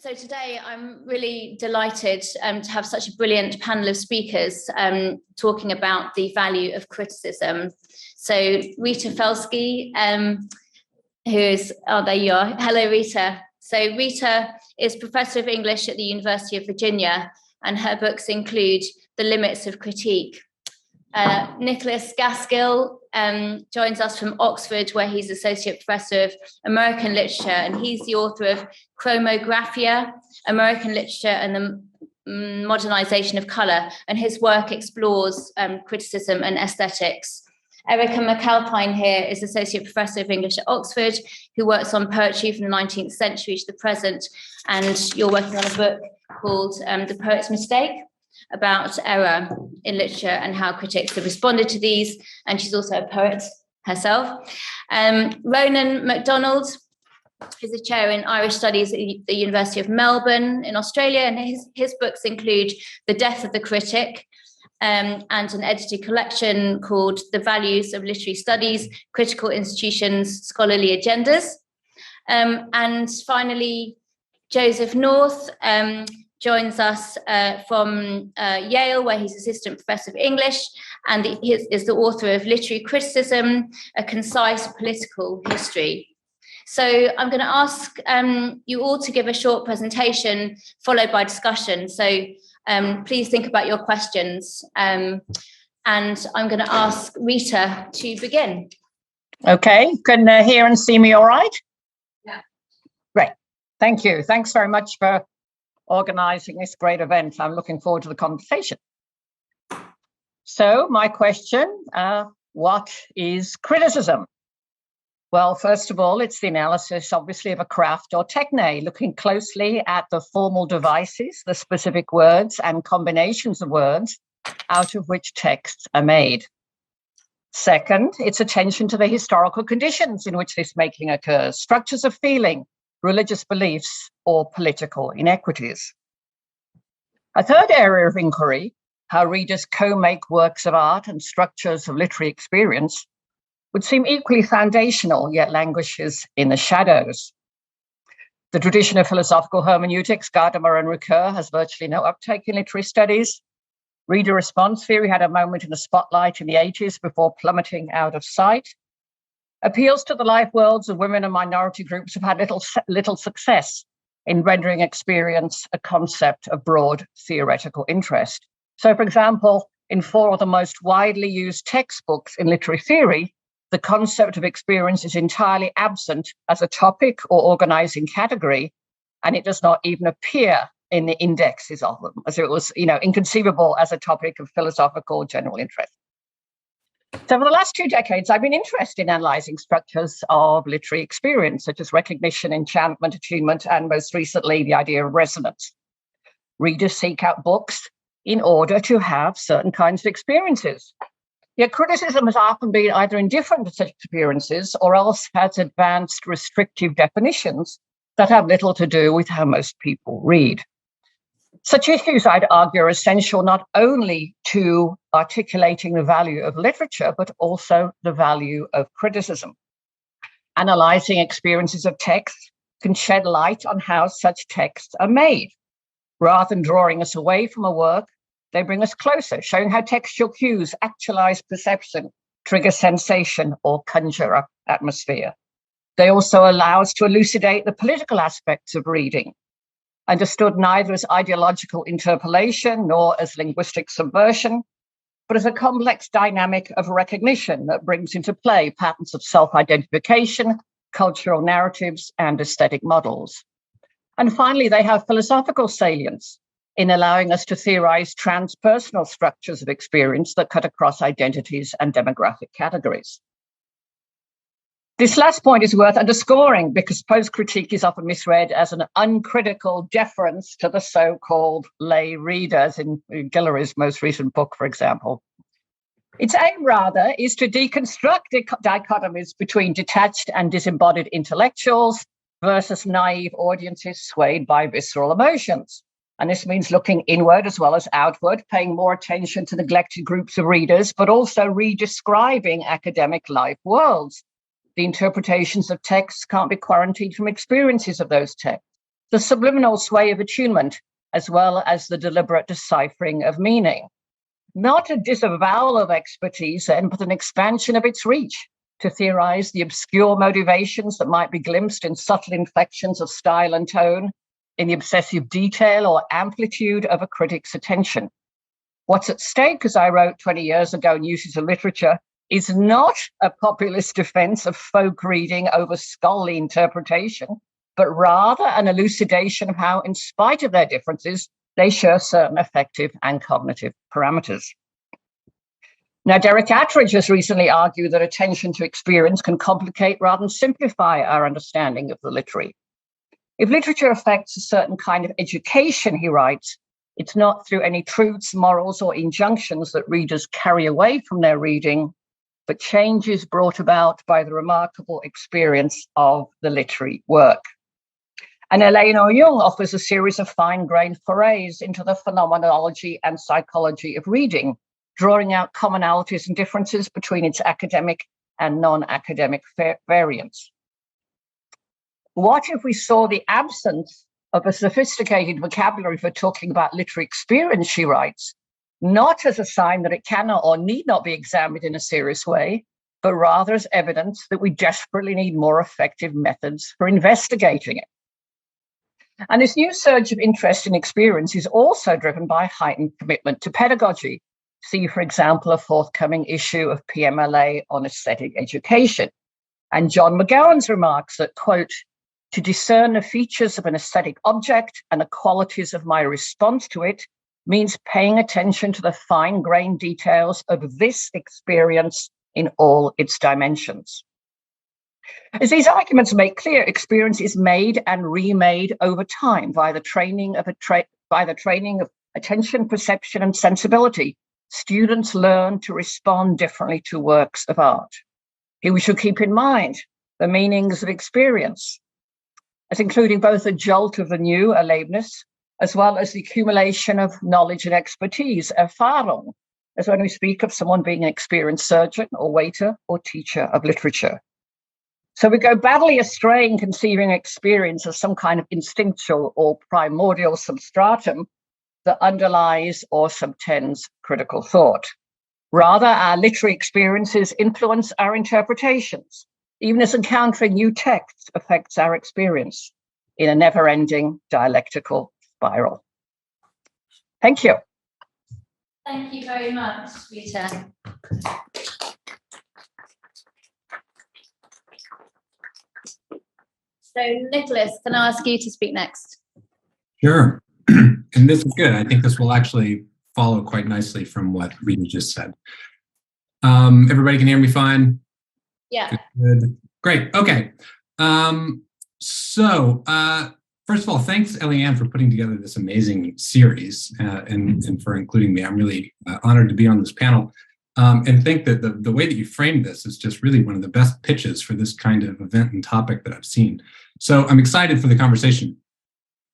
So today I'm really delighted to have such a brilliant panel of speakers talking about the value of criticism. So Rita Felsky, who is, oh, there you are. Hello, Rita. So Rita is Professor of English at the University of Virginia, and her books include The Limits of Critique. Nicholas Gaskill joins us from Oxford, where he's Associate Professor of American Literature, and he's the author of Chromographia, American Literature and the Modernization of Colour, and his work explores criticism and aesthetics. Erica McAlpine here is Associate Professor of English at Oxford, who works on poetry from the 19th century to the present, and you're working on a book called The Poet's Mistake, about error in literature and how critics have responded to these, and she's also a poet herself. Ronan MacDonald is a chair in Irish Studies at the University of Melbourne in Australia, and his books include The Death of the Critic, and an edited collection called The Values of Literary Studies, Critical Institutions, Scholarly Agendas. And finally, Joseph North joins us from Yale, where he's Assistant Professor of English, and is the author of Literary Criticism, A Concise Political History. So I'm going to ask you all to give a short presentation, followed by discussion. So please think about your questions. And I'm going to ask Rita to begin. Okay, can hear and see me all right? Yeah. Great, thank you. Thanks very much for organising this great event. I'm looking forward to the conversation. So my question, what is criticism? Well, first of all, it's the analysis, obviously, of a craft or techne, looking closely at the formal devices, the specific words and combinations of words out of which texts are made. Second, it's attention to the historical conditions in which this making occurs, structures of feeling, religious beliefs, or political inequities. A third area of inquiry, how readers co-make works of art and structures of literary experience, would seem equally foundational, yet languishes in the shadows. The tradition of philosophical hermeneutics, Gadamer and Ricoeur, has virtually no uptake in literary studies. Reader response theory had a moment in the spotlight in the 80s before plummeting out of sight. Appeals to the life worlds of women and minority groups have had little success in rendering experience a concept of broad theoretical interest. So, for example, in 4 of the most widely used textbooks in literary theory, the concept of experience is entirely absent as a topic or organizing category, and it does not even appear in the indexes of them, as it was, inconceivable as a topic of philosophical general interest. So for the last 2 decades, I've been interested in analysing structures of literary experience, such as recognition, enchantment, attunement, and most recently, the idea of resonance. Readers seek out books in order to have certain kinds of experiences. Yet criticism has often been either indifferent to such experiences or else has advanced restrictive definitions that have little to do with how most people read. Such issues, I'd argue, are essential not only to articulating the value of literature, but also the value of criticism. Analysing experiences of text can shed light on how such texts are made. Rather than drawing us away from a work, they bring us closer, showing how textual cues actualize perception, trigger sensation, or conjure up atmosphere. They also allow us to elucidate the political aspects of reading, understood neither as ideological interpolation nor as linguistic subversion, but as a complex dynamic of recognition that brings into play patterns of self-identification, cultural narratives, and aesthetic models. And finally, they have philosophical salience in allowing us to theorize transpersonal structures of experience that cut across identities and demographic categories. This last point is worth underscoring because post-critique is often misread as an uncritical deference to the so-called lay readers in Guillory's most recent book, for example. Its aim, rather, is to deconstruct dichotomies between detached and disembodied intellectuals versus naive audiences swayed by visceral emotions. And this means looking inward as well as outward, paying more attention to neglected groups of readers, but also redescribing academic life worlds. The interpretations of texts can't be quarantined from experiences of those texts. the subliminal sway of attunement, as well as the deliberate deciphering of meaning. Not a disavowal of expertise, then, but an expansion of its reach to theorize the obscure motivations that might be glimpsed in subtle inflections of style and tone, in the obsessive detail or amplitude of a critic's attention. What's at stake, as I wrote 20 years ago in Uses of Literature, is not a populist defense of folk reading over scholarly interpretation, but rather an elucidation of how, in spite of their differences, they share certain affective and cognitive parameters. Now, Derek Attridge has recently argued that attention to experience can complicate rather than simplify our understanding of the literary. If literature affects a certain kind of education, he writes, it's not through any truths, morals, or injunctions that readers carry away from their reading, but changes brought about by the remarkable experience of the literary work. And Eleanor Jung offers a series of fine-grained forays into the phenomenology and psychology of reading, drawing out commonalities and differences between its academic and non-academic variants. What if we saw the absence of a sophisticated vocabulary for talking about literary experience, she writes, not as a sign that it cannot or need not be examined in a serious way, but rather as evidence that we desperately need more effective methods for investigating it. And this new surge of interest in experience is also driven by heightened commitment to pedagogy. See, for example, a forthcoming issue of PMLA on aesthetic education. And John McGowan's remarks that, quote, to discern the features of an aesthetic object and the qualities of my response to it means paying attention to the fine-grained details of this experience in all its dimensions. As these arguments make clear, experience is made and remade over time by the training of attention, perception, and sensibility. Students learn to respond differently to works of art. Here we should keep in mind the meanings of experience, as including both a jolt of the new, Erlebnis, as well as the accumulation of knowledge and expertise, Erfahrung, as when we speak of someone being an experienced surgeon or waiter or teacher of literature. So we go badly astray in conceiving experience as some kind of instinctual or primordial substratum that underlies or subtends critical thought. Rather, our literary experiences influence our interpretations, even as encountering new texts affects our experience in a never-ending dialectical spiral. Thank you. Thank you very much, Rita. So, Nicholas, can I ask you to speak next? Sure. And this is good. I think this will actually follow quite nicely from what Rita just said. Everybody can hear me fine? Yeah. Good. Great. Okay. So first of all, thanks, Eliane, for putting together this amazing series and for including me. I'm really honored to be on this panel. And think that the way that you framed this is just really one of the best pitches for this kind of event and topic that I've seen. So I'm excited for the conversation.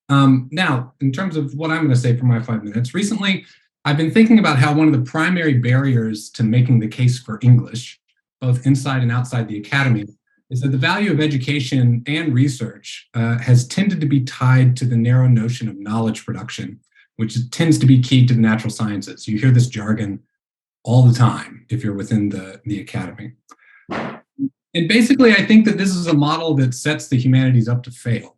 Now, in terms of what I'm going to say for my 5 minutes, recently I've been thinking about how one of the primary barriers to making the case for English, both inside and outside the academy, is that the value of education and research has tended to be tied to the narrow notion of knowledge production, which tends to be key to the natural sciences. You hear this jargon all the time if you're within the academy. And basically, I think that this is a model that sets the humanities up to fail.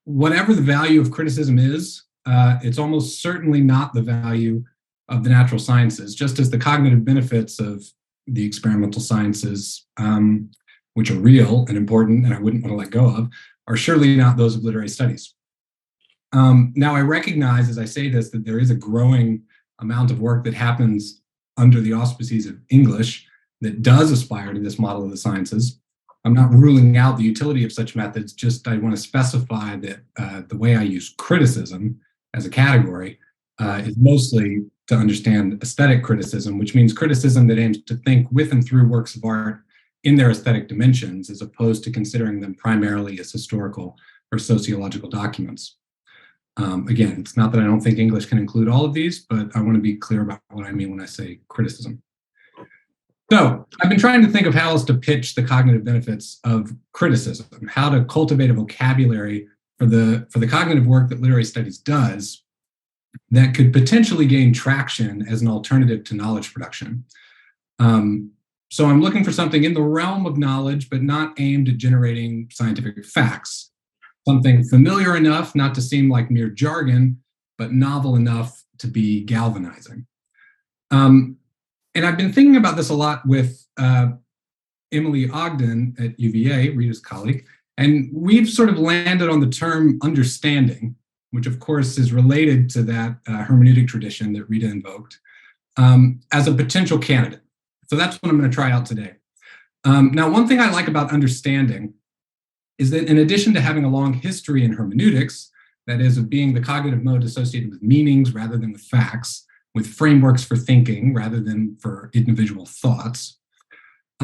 Whatever the value of criticism is, it's almost certainly not the value of the natural sciences, just as the cognitive benefits of the experimental sciences, which are real and important and I wouldn't want to let go of, are surely not those of literary studies. Now, I recognize as I say this that there is a growing amount of work that happens under the auspices of English that does aspire to this model of the sciences. I'm not ruling out the utility of such methods, just I want to specify that the way I use criticism as a category is mostly to understand aesthetic criticism, which means criticism that aims to think with and through works of art in their aesthetic dimensions, as opposed to considering them primarily as historical or sociological documents. Again, it's not that I don't think English can include all of these, but I want to be clear about what I mean when I say criticism. So I've been trying to think of how else to pitch the cognitive benefits of criticism, how to cultivate a vocabulary for the cognitive work that literary studies does that could potentially gain traction as an alternative to knowledge production. So I'm looking for something in the realm of knowledge, but not aimed at generating scientific facts. Something familiar enough not to seem like mere jargon, but novel enough to be galvanizing. And I've been thinking about this a lot with Emily Ogden at UVA, Rita's colleague, and we've sort of landed on the term understanding, which of course is related to that hermeneutic tradition that Rita invoked, as a potential candidate. So that's what I'm going to try out today. Now, one thing I like about understanding is that in addition to having a long history in hermeneutics, that is, of being the cognitive mode associated with meanings rather than with facts, with frameworks for thinking rather than for individual thoughts,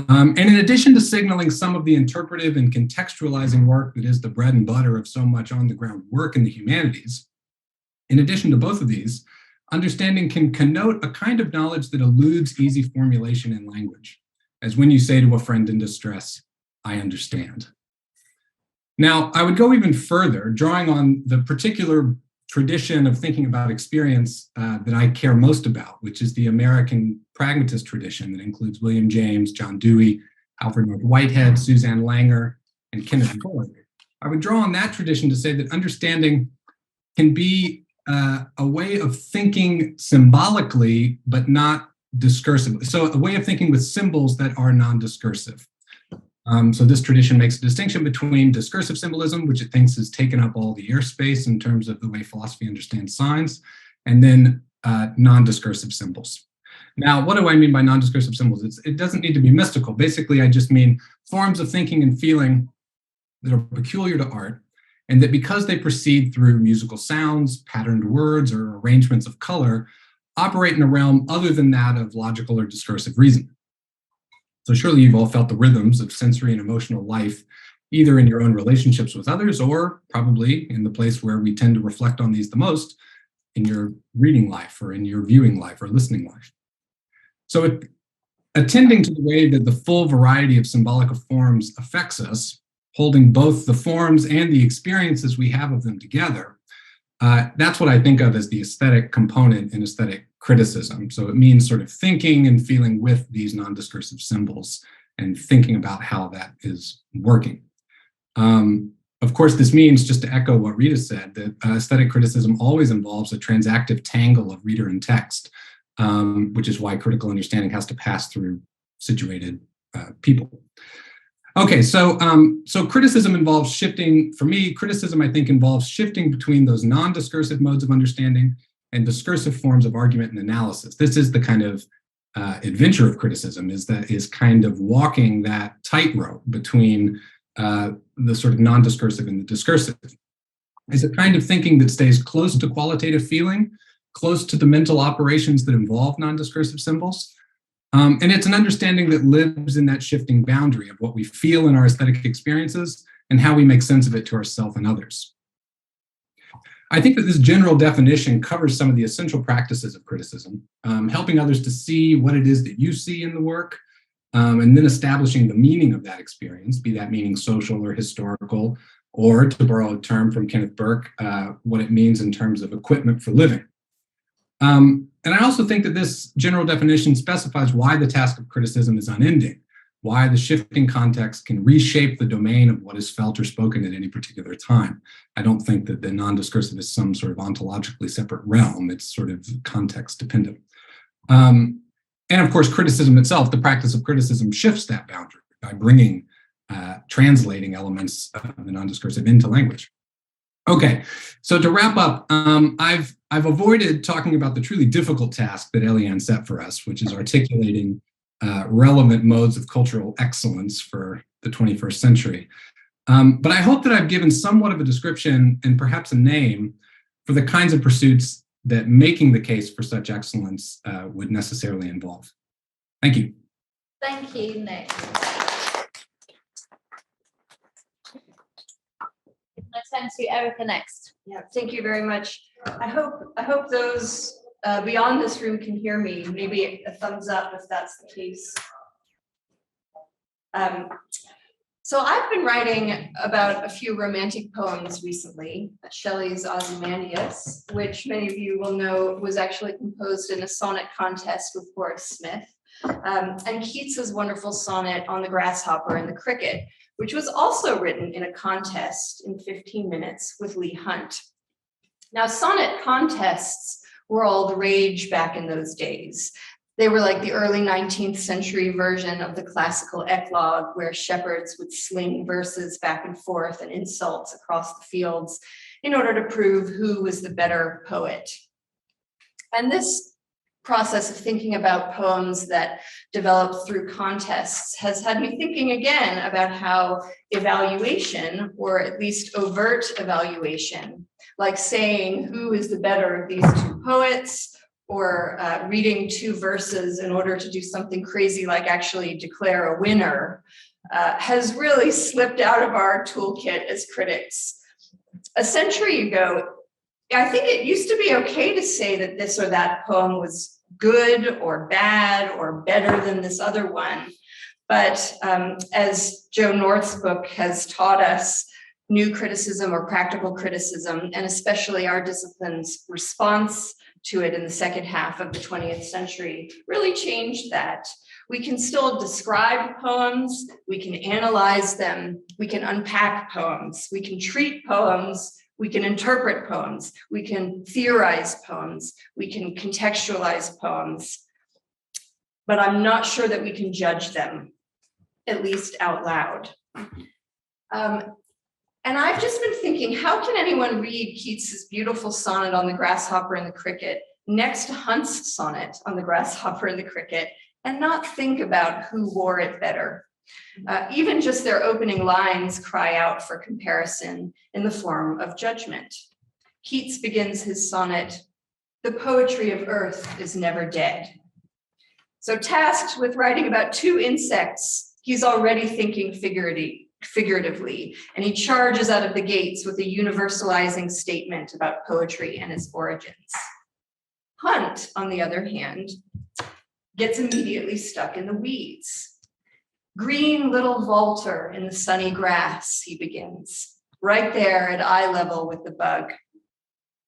and in addition to signaling some of the interpretive and contextualizing work that is the bread and butter of so much on-the-ground work in the humanities, in addition to both of these, understanding can connote a kind of knowledge that eludes easy formulation in language, as when you say to a friend in distress, "I understand." Now, I would go even further, drawing on the particular tradition of thinking about experience that I care most about, which is the American pragmatist tradition that includes William James, John Dewey, Alfred North Whitehead, Suzanne Langer, and Kenneth Ford. I would draw on that tradition to say that understanding can be a way of thinking symbolically, but not discursively. So a way of thinking with symbols that are non-discursive. So this tradition makes a distinction between discursive symbolism, which it thinks has taken up all the airspace in terms of the way philosophy understands signs, and then non-discursive symbols. Now, what do I mean by non-discursive symbols? It doesn't need to be mystical. Basically, I just mean forms of thinking and feeling that are peculiar to art, and that because they proceed through musical sounds, patterned words, or arrangements of color, operate in a realm other than that of logical or discursive reason. So surely you've all felt the rhythms of sensory and emotional life, either in your own relationships with others, or probably in the place where we tend to reflect on these the most, in your reading life, or in your viewing life, or listening life. So attending to the way that the full variety of symbolic forms affects us, holding both the forms and the experiences we have of them together, that's what I think of as the aesthetic component in aesthetic criticism. So it means sort of thinking and feeling with these non-discursive symbols and thinking about how that is working. Of course, this means, just to echo what Rita said, that aesthetic criticism always involves a transactive tangle of reader and text, which is why critical understanding has to pass through situated people. Okay, so criticism involves shifting. For me, criticism, I think, involves shifting between those non-discursive modes of understanding and discursive forms of argument and analysis. This is the kind of adventure of criticism, is kind of walking that tightrope between the sort of non-discursive and the discursive. It's a kind of thinking that stays close to qualitative feeling, close to the mental operations that involve non-discursive symbols. And it's an understanding that lives in that shifting boundary of what we feel in our aesthetic experiences and how we make sense of it to ourselves and others. I think that this general definition covers some of the essential practices of criticism, helping others to see what it is that you see in the work, and then establishing the meaning of that experience, be that meaning social or historical, or, to borrow a term from Kenneth Burke, what it means in terms of equipment for living. And I also think that this general definition specifies why the task of criticism is unending, why the shifting context can reshape the domain of what is felt or spoken at any particular time. I don't think that the non-discursive is some sort of ontologically separate realm. It's sort of context dependent. And of course, criticism itself, the practice of criticism, shifts that boundary by bringing, translating elements of the non-discursive into language. Okay, so to wrap up, I've avoided talking about the truly difficult task that Eliane set for us, which is articulating relevant modes of cultural excellence for the 21st century. But I hope that I've given somewhat of a description and perhaps a name for the kinds of pursuits that making the case for such excellence would necessarily involve. Thank you. Thank you, Nick. I turn to Erica next. Yeah, thank you very much. I hope those beyond this room can hear me. Maybe a thumbs up if that's the case. So I've been writing about a few romantic poems recently. Shelley's Ozymandias, which many of you will know was actually composed in a sonnet contest with Horace Smith, and Keats's wonderful sonnet on the grasshopper and the cricket, which was also written in a contest in 15 minutes with Leigh Hunt. Now, sonnet contests were all the rage back in those days. They were like the early 19th century version of the classical eclogue, where shepherds would sling verses back and forth and insults across the fields in order to prove who was the better poet. And this process of thinking about poems that developed through contests has had me thinking again about how evaluation, or at least overt evaluation, like saying who is the better of these two poets, or reading two verses in order to do something crazy like actually declare a winner, has really slipped out of our toolkit as critics. A century ago, I think it used to be okay to say that this or that poem was good or bad or better than this other one. But as Joe North's book has taught us, new criticism or practical criticism, and especially our discipline's response to it in the second half of the 20th century, really changed that. We can still describe poems, we can analyze them, we can unpack poems, we can treat poems, we can interpret poems, we can theorize poems, we can contextualize poems, but I'm not sure that we can judge them, at least out loud. And I've just been thinking, how can anyone read Keats's beautiful sonnet on the grasshopper and the cricket next to Hunt's sonnet on the grasshopper and the cricket and not think about who wore it better? Even just their opening lines cry out for comparison in the form of judgment. Keats begins his sonnet, "The poetry of earth is never dead." So tasked with writing about two insects, he's already thinking figuratively, and he charges out of the gates with a universalizing statement about poetry and its origins. Hunt, on the other hand, gets immediately stuck in the weeds. "Green little vaulter in the sunny grass," he begins, right there at eye level with the bug.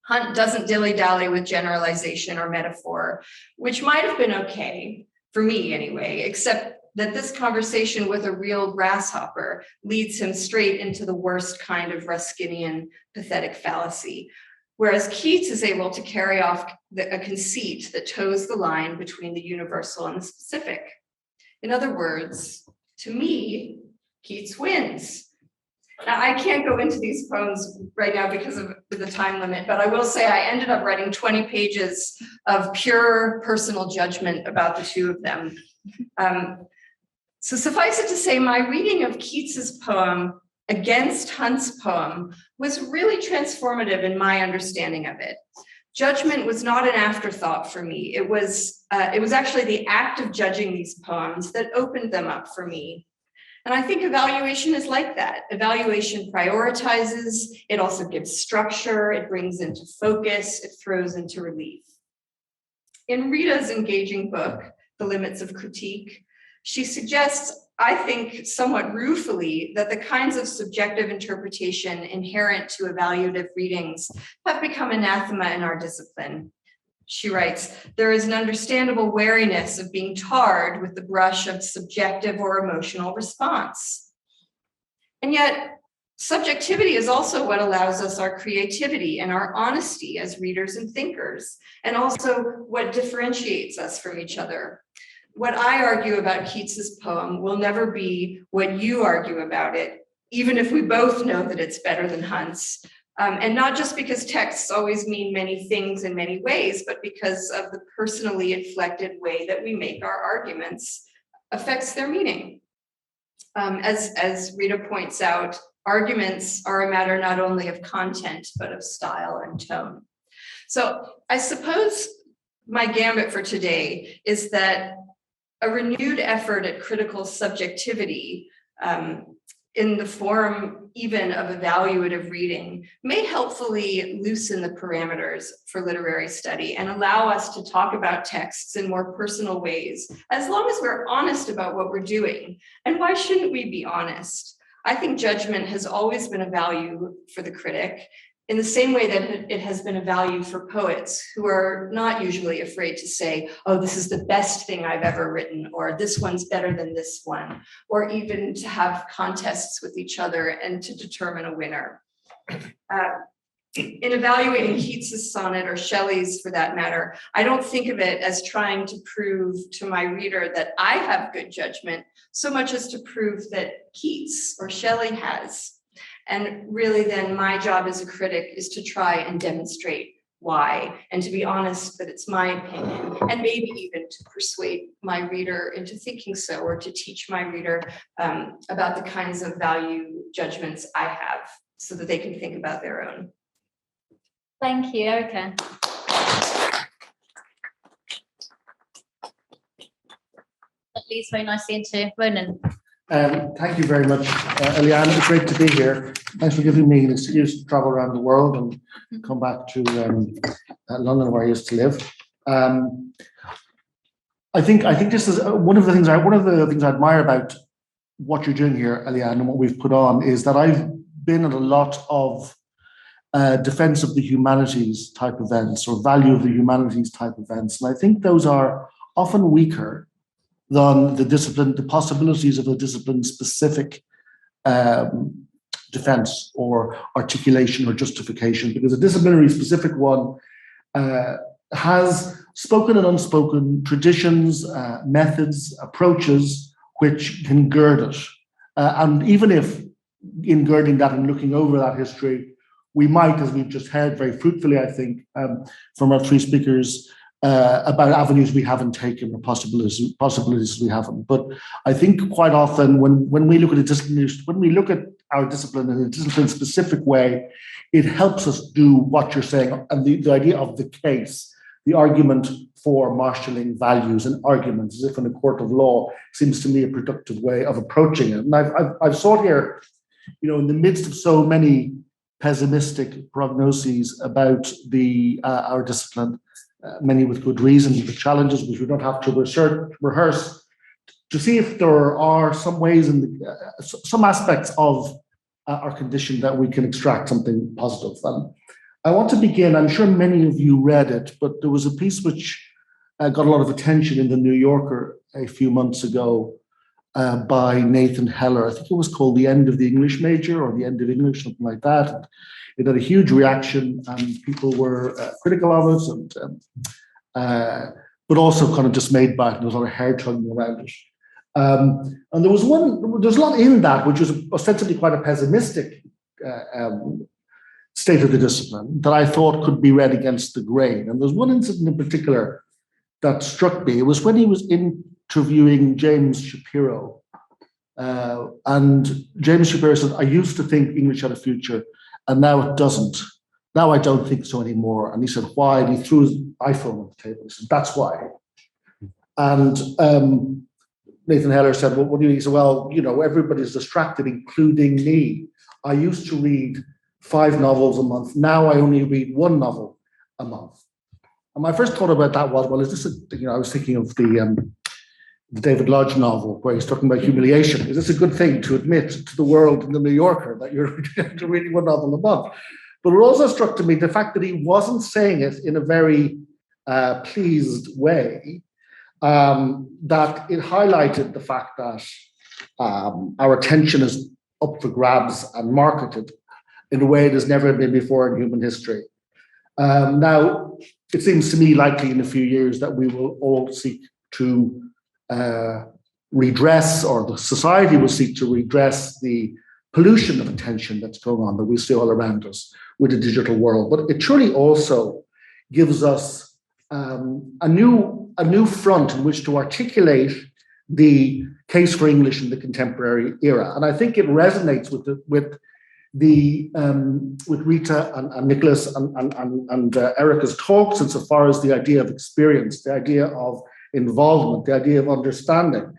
Hunt doesn't dilly-dally with generalization or metaphor, which might have been okay, for me anyway, except that this conversation with a real grasshopper leads him straight into the worst kind of Ruskinian pathetic fallacy, whereas Keats is able to carry off a conceit that toes the line between the universal and the specific. In other words, to me, Keats wins. Now, I can't go into these poems right now because of the time limit, but I will say I ended up writing 20 pages of pure personal judgment about the two of them. So suffice it to say, my reading of Keats's poem against Hunt's poem was really transformative in my understanding of it. Judgment was not an afterthought for me. It was actually the act of judging these poems that opened them up for me. And I think evaluation is like that. Evaluation prioritizes, it also gives structure, it brings into focus, it throws into relief. In Rita's engaging book, The Limits of Critique, she suggests, I think somewhat ruefully, that the kinds of subjective interpretation inherent to evaluative readings have become anathema in our discipline. She writes, "There is an understandable wariness of being tarred with the brush of subjective or emotional response." And yet, subjectivity is also what allows us our creativity and our honesty as readers and thinkers, and also what differentiates us from each other. What I argue about Keats's poem will never be what you argue about it, even if we both know that it's better than Hunt's. And not just because texts always mean many things in many ways, but because of the personally inflected way that we make our arguments affects their meaning. As Rita points out, arguments are a matter not only of content, but of style and tone. So I suppose my gambit for today is that a renewed effort at critical subjectivity in the form even of evaluative reading may helpfully loosen the parameters for literary study and allow us to talk about texts in more personal ways, as long as we're honest about what we're doing. And why shouldn't we be honest? I think judgment has always been a value for the critic, in the same way that it has been a value for poets who are not usually afraid to say, oh, this is the best thing I've ever written, or this one's better than this one, or even to have contests with each other and to determine a winner. In evaluating Keats's sonnet, or Shelley's for that matter, I don't think of it as trying to prove to my reader that I have good judgment, so much as to prove that Keats or Shelley has. And really then my job as a critic is to try and demonstrate why, and to be honest that it's my opinion, and maybe even to persuade my reader into thinking so, or to teach my reader about the kinds of value judgments I have, so that they can think about their own. Thank you, Erica. That leads very nicely into Ronan. Thank you very much, Eliane. It's great to be here. Thanks for giving me an excuse to travel around the world and come back to London, where I used to live. I think this is one of the things I admire about what you're doing here, Eliane, and what we've put on, is that I've been at a lot of defense of the humanities type events, or value of the humanities type events, and I think those are often weaker than the possibilities of a discipline-specific defense or articulation or justification, because a disciplinary-specific one has spoken and unspoken traditions, methods, approaches which can gird it. And even if in girding that and looking over that history, we might, as we've just heard very fruitfully, I think, from our three speakers, about avenues we haven't taken or possibilities we haven't. But I think quite often when we look at our discipline in a discipline-specific way, it helps us do what you're saying, and the idea of the case, the argument for marshalling values and arguments, as if in a court of law, seems to me a productive way of approaching it. And I've sought here, in the midst of so many pessimistic prognoses about our discipline, many with good reason, the challenges which we don't have to rehearse, to see if there are some ways some aspects of our condition that we can extract something positive. And I want to begin, I'm sure many of you read it, but there was a piece which got a lot of attention in the New Yorker a few months ago by Nathan Heller. I think it was called The End of the English Major, or The End of English, something like that. And it had a huge reaction, and people were critical of it, and but also kind of dismayed by it. There was a lot of hair tugging around it. And there was a lot in that which was ostensibly quite a pessimistic state of the discipline that I thought could be read against the grain. And there's one incident in particular that struck me. It was when he was interviewing James Shapiro. And James Shapiro said, I used to think English had a future, and now it doesn't. Now I don't think so anymore. And he said, why? And he threw his iPhone on the table. He said, that's why. And Nathan Heller said, well, what do you mean? He said, well, everybody's distracted, including me. I used to read 5 novels a month. Now I only read 1 novel a month. And my first thought about that was, well, is this I was thinking of the David Lodge novel where he's talking about humiliation. Is this a good thing to admit to the world in the New Yorker that you're reading 1 novel a month? But it also struck to me the fact that he wasn't saying it in a very pleased way, that it highlighted the fact that our attention is up for grabs and marketed in a way it has never been before in human history. Now, it seems to me likely in a few years that we will all seek to redress, or the society will seek to redress, the pollution of attention that's going on, that we see all around us with the digital world. But it truly also gives us a new front in which to articulate the case for English in the contemporary era. And I think it resonates with Rita and Nicholas and Erica's talks, insofar as the idea of experience, the idea of involvement, the idea of understanding.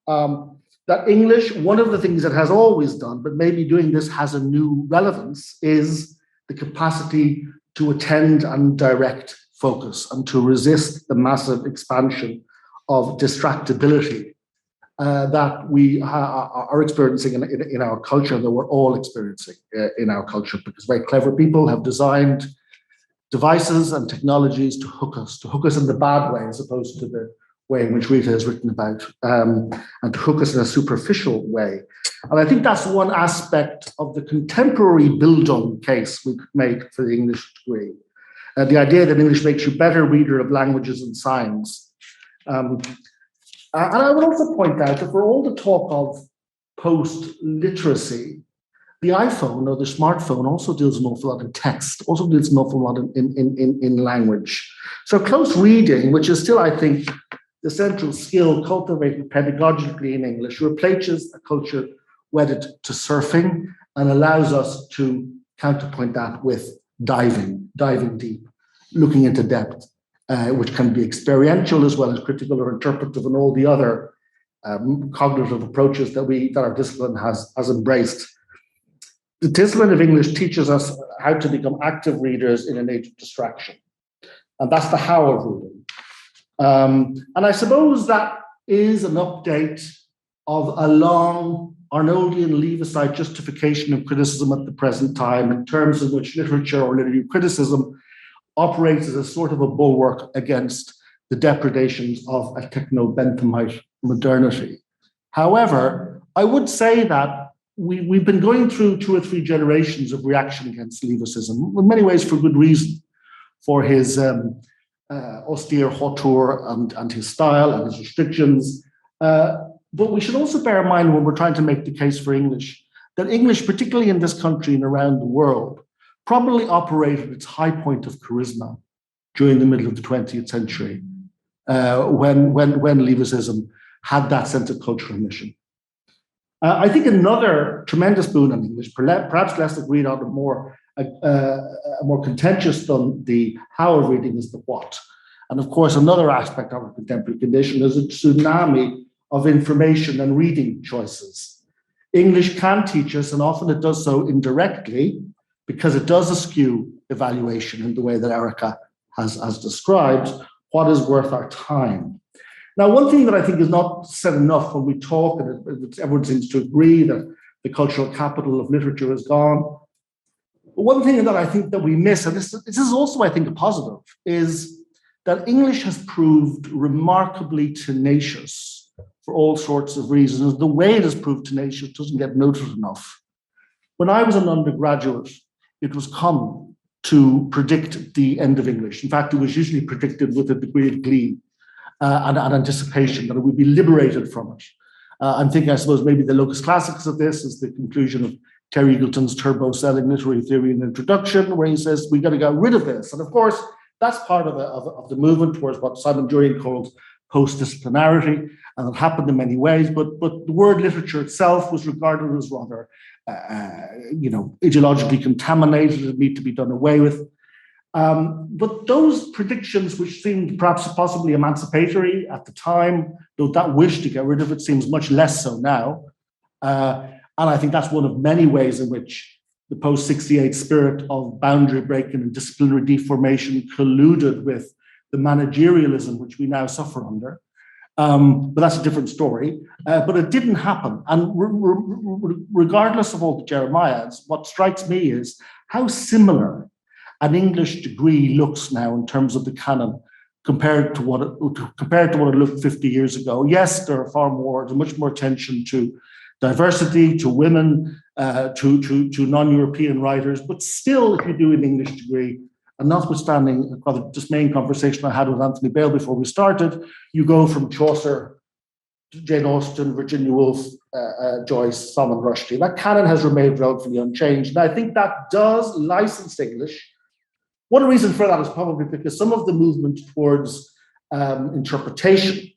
That English, one of the things it has always done, but maybe doing this has a new relevance, is the capacity to attend and direct focus and to resist the massive expansion of distractibility that we are experiencing in our culture, that we're all experiencing in our culture, because very clever people have designed devices and technologies to hook us in the bad way, as opposed to the way in which Rita has written about, and to hook us in a superficial way. And I think that's one aspect of the contemporary Bildung case we made for the English degree. The idea that English makes you a better reader of languages and signs. And I would also point out that for all the talk of post-literacy, the iPhone or the smartphone also deals an awful lot in text, also deals an awful lot in language. So close reading, which is still, I think, the central skill cultivated pedagogically in English, replaces a culture wedded to surfing and allows us to counterpoint that with diving deep, looking into depth, which can be experiential as well as critical or interpretive, and all the other cognitive approaches that our discipline has embraced. The discipline of English teaches us how to become active readers in an age of distraction. And that's the how of reading. And I suppose that is an update of a long Arnoldian leave-aside justification of criticism at the present time, in terms in which literature or literary criticism operates as a sort of a bulwark against the depredations of a techno-Benthamite modernity. However, I would say that we've been going through 2 or 3 generations of reaction against Leavism, in many ways for good reason, for his austere hauteur and his style and his restrictions. But we should also bear in mind, when we're trying to make the case for English, that English, particularly in this country and around the world, probably operated its high point of charisma during the middle of the 20th century, when Leavism had that sense of cultural mission. I think another tremendous boon on English, perhaps less agreed on, and more contentious than the how of reading, is the what. And of course, another aspect of our contemporary condition is a tsunami of information and reading choices. English can teach us, and often it does so indirectly, because it does eschew evaluation in the way that Erica has described, what is worth our time. Now, one thing that I think is not said enough when we talk, and everyone seems to agree that the cultural capital of literature is gone. One thing that I think that we miss, and this is also, I think, a positive, is that English has proved remarkably tenacious for all sorts of reasons. The way it has proved tenacious doesn't get noted enough. When I was an undergraduate, it was common to predict the end of English. In fact, it was usually predicted with a degree of glee and anticipation that it would be liberated from it. I'm thinking, I suppose, maybe the locus classicus of this is the conclusion of Terry Eagleton's turbo-selling literary theory and introduction, where he says, we got to get rid of this. And of course, that's part of the movement towards what Simon Durian called post-disciplinarity, and it happened in many ways, but the word literature itself was regarded as rather ideologically contaminated and need to be done away with. But those predictions, which seemed perhaps possibly emancipatory at the time, though that wish to get rid of it seems much less so now. And I think that's one of many ways in which the post-68 spirit of boundary breaking and disciplinary deformation colluded with the managerialism which we now suffer under. But that's a different story. But it didn't happen. And regardless of all the Jeremiahs, what strikes me is how similar an English degree looks now in terms of the canon compared to what it looked 50 years ago. Yes, there's much more attention to diversity, to women, to non-European writers, but still, if you do an English degree, and notwithstanding a rather dismaying conversation I had with Anthony Bale before we started, you go from Chaucer to Jane Austen, Virginia Woolf, Joyce, Salman Rushdie. That canon has remained relatively unchanged. And I think that does license English. One reason for that is probably because some of the movement towards interpretation,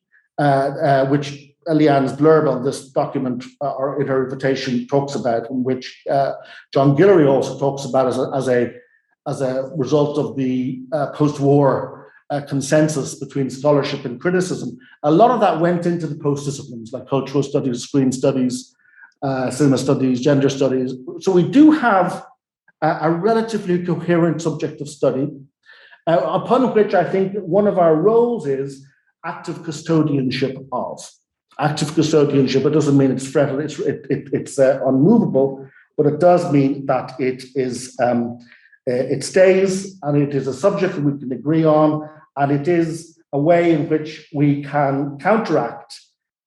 which Eliane's blurb on this document or in her invitation talks about, in which John Guillory also talks about as a result of the post-war consensus between scholarship and criticism. A lot of that went into the post-disciplines like cultural studies, screen studies, cinema studies, gender studies. So we do have a relatively coherent subject of study, upon which I think one of our roles is active custodianship of. active custodianship. It doesn't mean it's fretted, it's unmovable, but it does mean that it is it stays, and it is a subject that we can agree on, and it is a way in which we can counteract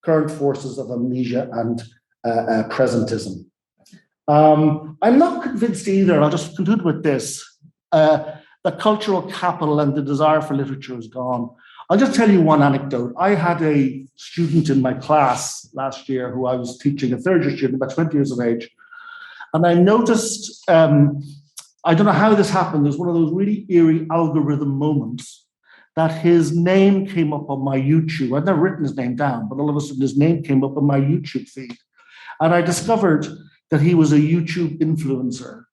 current forces of amnesia and presentism. I'm not convinced either, and I'll just conclude with this, that cultural capital and the desire for literature is gone. I'll just tell you one anecdote. I had a student in my class last year who I was teaching, a third year student, about 20 years of age. And I noticed, I don't know how this happened, there's one of those really eerie algorithm moments that his name came up on my YouTube. I'd never written his name down, but all of a sudden his name came up on my YouTube feed. And I discovered that he was a YouTube influencer.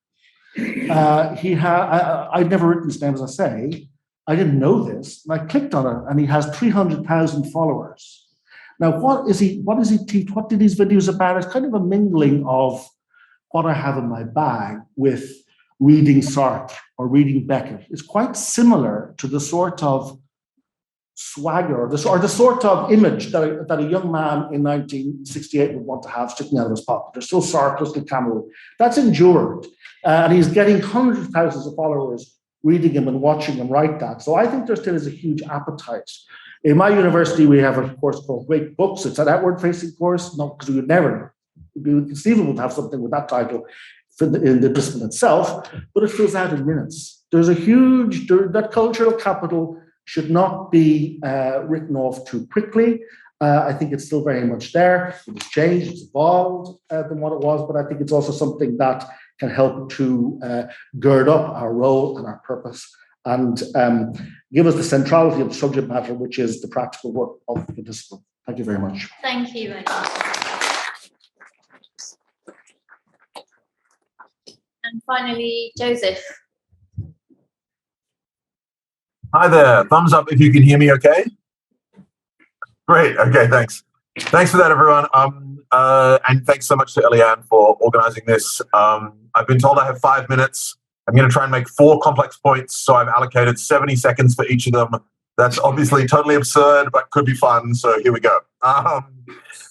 I'd never written his name, as I say. I didn't know this, and I clicked on it, and he has 300,000 followers. Now, what did these videos about? It's kind of a mingling of what I have in my bag with reading Sartre or reading Beckett. It's quite similar to the sort of swagger or the sort of image that a young man in 1968 would want to have sticking out of his pocket. There's still Sartre, still Cameroon. That's endured, and he's getting hundreds of thousands of followers reading him and watching him write that. So I think there still is a huge appetite. In my university, we have a course called Great Books. It's an outward-facing course, not because we would never, it'd be inconceivable to have something with that title in the discipline itself, but it fills out in minutes. There's a huge, that cultural capital should not be written off too quickly. I think it's still very much there. It's changed, it's evolved than what it was, but I think it's also something that can help to gird up our role and our purpose and give us the centrality of the subject matter, which is the practical work of the discipline. Thank you very much. Thank you. And finally, Joseph. Hi there. Thumbs up if you can hear me okay. Great. Okay, thanks. Thanks for that, everyone. And thanks so much to Eliane for organizing this. I've been told I have 5 minutes. I'm going to try and make 4 complex points, so I've allocated 70 seconds for each of them. That's obviously totally absurd, but could be fun, so here we go.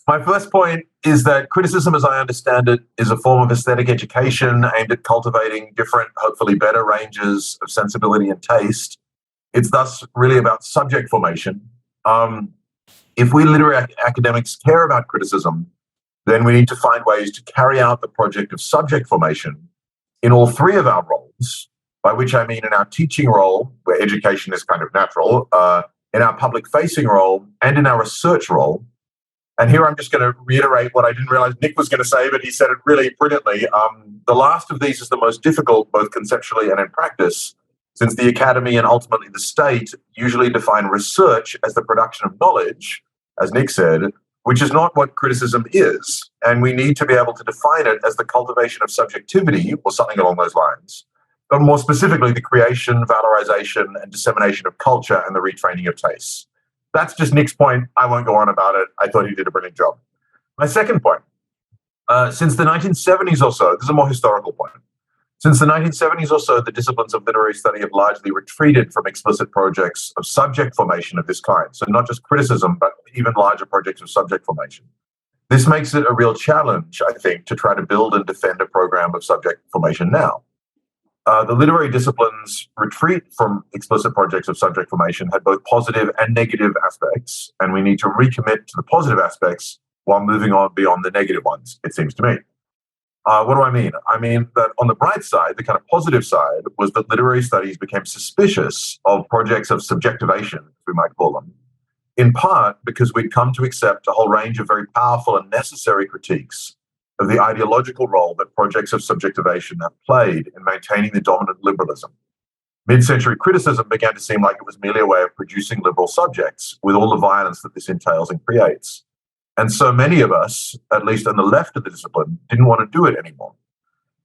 My first point is that criticism, as I understand it, is a form of aesthetic education aimed at cultivating different, hopefully better ranges of sensibility and taste. It's thus really about subject formation. If we literary academics care about criticism, then we need to find ways to carry out the project of subject formation in all 3 of our roles, by which I mean in our teaching role, where education is kind of natural, in our public-facing role, and in our research role. And here I'm just going to reiterate what I didn't realize Nick was going to say, but he said it really brilliantly. The last of these is the most difficult, both conceptually and in practice, since the academy and ultimately the state usually define research as the production of knowledge, as Nick said, which is not what criticism is. And we need to be able to define it as the cultivation of subjectivity or something along those lines, but more specifically, the creation, valorization, and dissemination of culture and the retraining of tastes. That's just Nick's point. I won't go on about it. I thought he did a brilliant job. My second point, since the 1970s or so, this is a more historical point. Since the 1970s or so, the disciplines of literary study have largely retreated from explicit projects of subject formation of this kind. So not just criticism, but even larger projects of subject formation. This makes it a real challenge, I think, to try to build and defend a program of subject formation now. The literary disciplines' retreat from explicit projects of subject formation had both positive and negative aspects, and we need to recommit to the positive aspects while moving on beyond the negative ones, it seems to me. What do I mean? I mean that on the bright side, the kind of positive side, was that literary studies became suspicious of projects of subjectivation, as we might call them, in part because we'd come to accept a whole range of very powerful and necessary critiques of the ideological role that projects of subjectivation have played in maintaining the dominant liberalism. Mid-century criticism began to seem like it was merely a way of producing liberal subjects with all the violence that this entails and creates. And so many of us, at least on the left of the discipline, didn't want to do it anymore.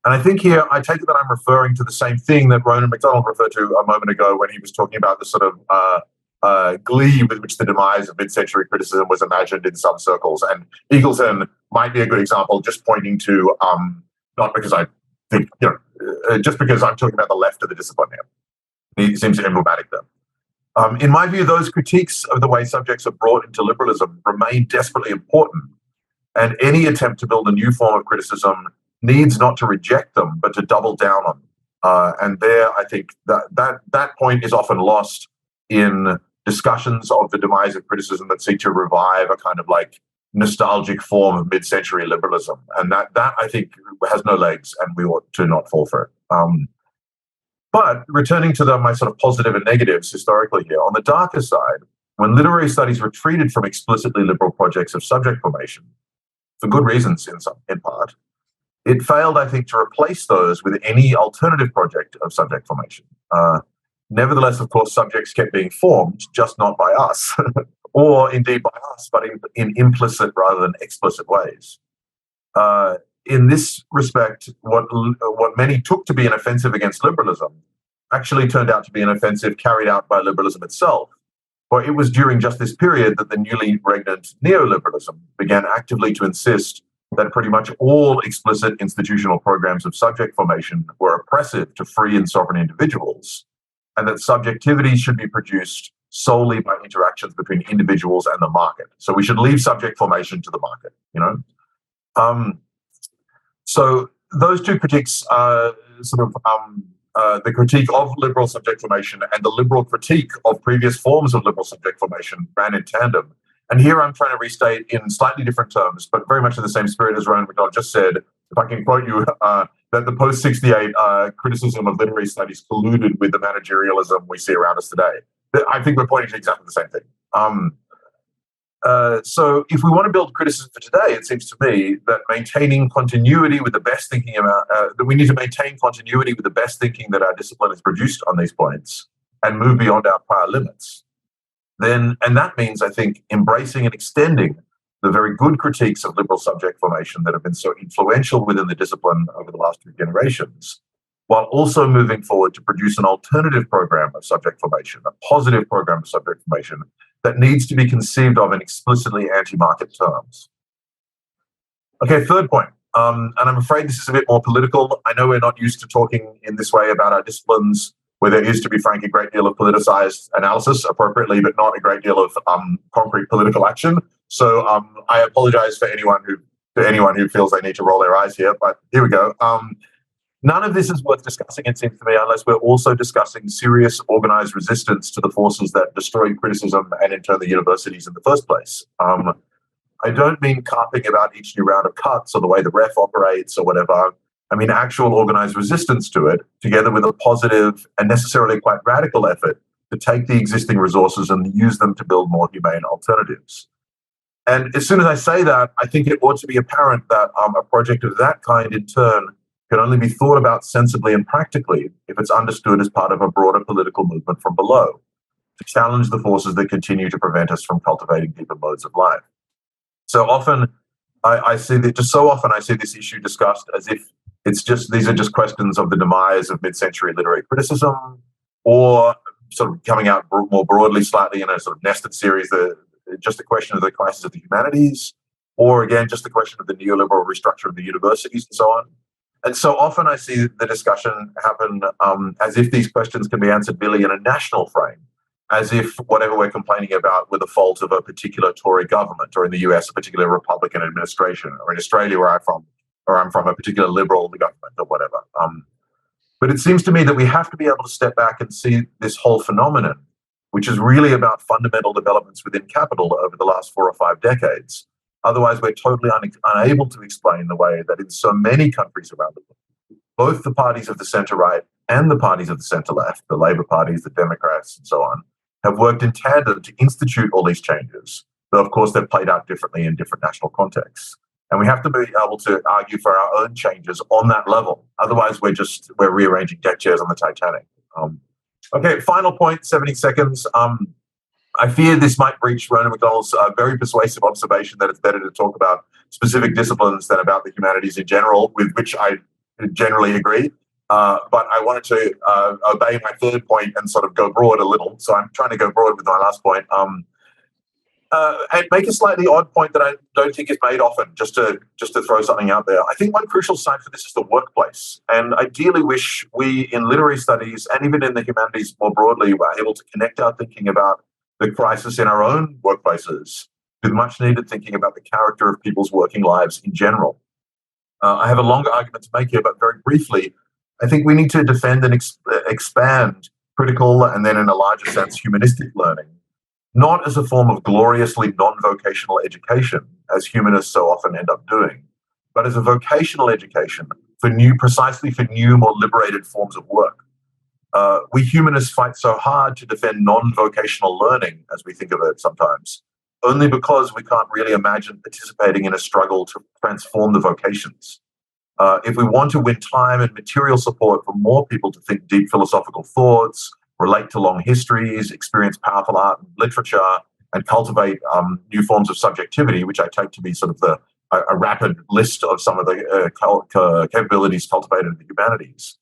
And I think here, I take it that I'm referring to the same thing that Ronan MacDonald referred to a moment ago when he was talking about the sort of glee with which the demise of mid-century criticism was imagined in some circles. And Eagleton might be a good example, just pointing to, not because I think, just because I'm talking about the left of the discipline here. He seems emblematic there. In my view, those critiques of the way subjects are brought into liberalism remain desperately important, and any attempt to build a new form of criticism needs not to reject them, but to double down on them. And there, I think that point is often lost in discussions of the demise of criticism that seek to revive a kind of like nostalgic form of mid-century liberalism, and that I think has no legs, and we ought to not fall for it. But returning to my sort of positive and negatives historically here, on the darker side, when literary studies retreated from explicitly liberal projects of subject formation, for good reasons in part, it failed, I think, to replace those with any alternative project of subject formation. Nevertheless, of course, subjects kept being formed, just not by us, or indeed by us, but in implicit rather than explicit ways. In this respect, what many took to be an offensive against liberalism actually turned out to be an offensive carried out by liberalism itself. For it was during just this period that the newly regnant neoliberalism began actively to insist that pretty much all explicit institutional programs of subject formation were oppressive to free and sovereign individuals, and that subjectivity should be produced solely by interactions between individuals and the market. So we should leave subject formation to the market, you know? So those two critiques are the critique of liberal subject formation and the liberal critique of previous forms of liberal subject formation ran in tandem. And here I'm trying to restate in slightly different terms, but very much in the same spirit as Ronan McDonald just said, if I can quote you, that the post-68 criticism of literary studies colluded with the managerialism we see around us today. I think we're pointing to exactly the same thing. So if we want to build criticism for today, it seems to me that maintaining continuity with the best thinking that we need to maintain continuity with the best thinking that our discipline has produced on these points and move beyond our prior limits. And that means, I think, embracing and extending the very good critiques of liberal subject formation that have been so influential within the discipline over the last 2 generations, while also moving forward to produce an alternative program of subject formation, a positive program of subject formation that needs to be conceived of in explicitly anti-market terms. Okay, third point, and I'm afraid this is a bit more political. I know we're not used to talking in this way about our disciplines, where there is, to be frank, a great deal of politicized analysis appropriately, but not a great deal of concrete political action. So I apologize for anyone who feels they need to roll their eyes here, but here we go. None of this is worth discussing, it seems to me, unless we're also discussing serious organized resistance to the forces that destroyed criticism and in turn the universities in the first place. I don't mean carping about each new round of cuts or the way the ref operates or whatever. I mean actual organized resistance to it, together with a positive and necessarily quite radical effort to take the existing resources and use them to build more humane alternatives. And as soon as I say that, I think it ought to be apparent that a project of that kind, in turn, can only be thought about sensibly and practically if it's understood as part of a broader political movement from below, to challenge the forces that continue to prevent us from cultivating deeper modes of life. So often, I see this issue discussed as if these are just questions of the demise of mid-century literary criticism, or sort of coming out more broadly slightly in a sort of nested series, just a question of the crisis of the humanities, or again, just the question of the neoliberal restructure of the universities and so on. And so often I see the discussion happen as if these questions can be answered merely in a national frame, as if whatever we're complaining about were the fault of a particular Tory government, or in the US, a particular Republican administration, or in Australia, where I'm from, a particular Liberal government or whatever. But it seems to me that we have to be able to step back and see this whole phenomenon, which is really about fundamental developments within capital over the last 4 or 5 decades. Otherwise, we're totally unable to explain the way that in so many countries around the world, both the parties of the centre-right and the parties of the centre-left, the Labour parties, the Democrats, and so on, have worked in tandem to institute all these changes, though of course they're played out differently in different national contexts. And we have to be able to argue for our own changes on that level. Otherwise, we're rearranging deck chairs on the Titanic. Okay, final point, 70 seconds. I fear this might breach Ronan McDonald's very persuasive observation that it's better to talk about specific disciplines than about the humanities in general, with which I generally agree. But I wanted to obey my third point and sort of go broad a little. So I'm trying to go broad with my last point. and make a slightly odd point that I don't think is made often, just to throw something out there. I think one crucial side for this is the workplace. And ideally wish we in literary studies and even in the humanities more broadly were able to connect our thinking about the crisis in our own workplaces with much needed thinking about the character of people's working lives in general. I have a longer argument to make here, but very briefly, I think we need to defend and expand critical and then in a larger sense humanistic learning, not as a form of gloriously non-vocational education, as humanists so often end up doing, but as a vocational education precisely for new, more liberated forms of work. We humanists fight so hard to defend non-vocational learning, as we think of it sometimes, only because we can't really imagine participating in a struggle to transform the vocations. If we want to win time and material support for more people to think deep philosophical thoughts, relate to long histories, experience powerful art and literature, and cultivate new forms of subjectivity, which I take to be sort of a rapid list of some of the capabilities cultivated in the humanities,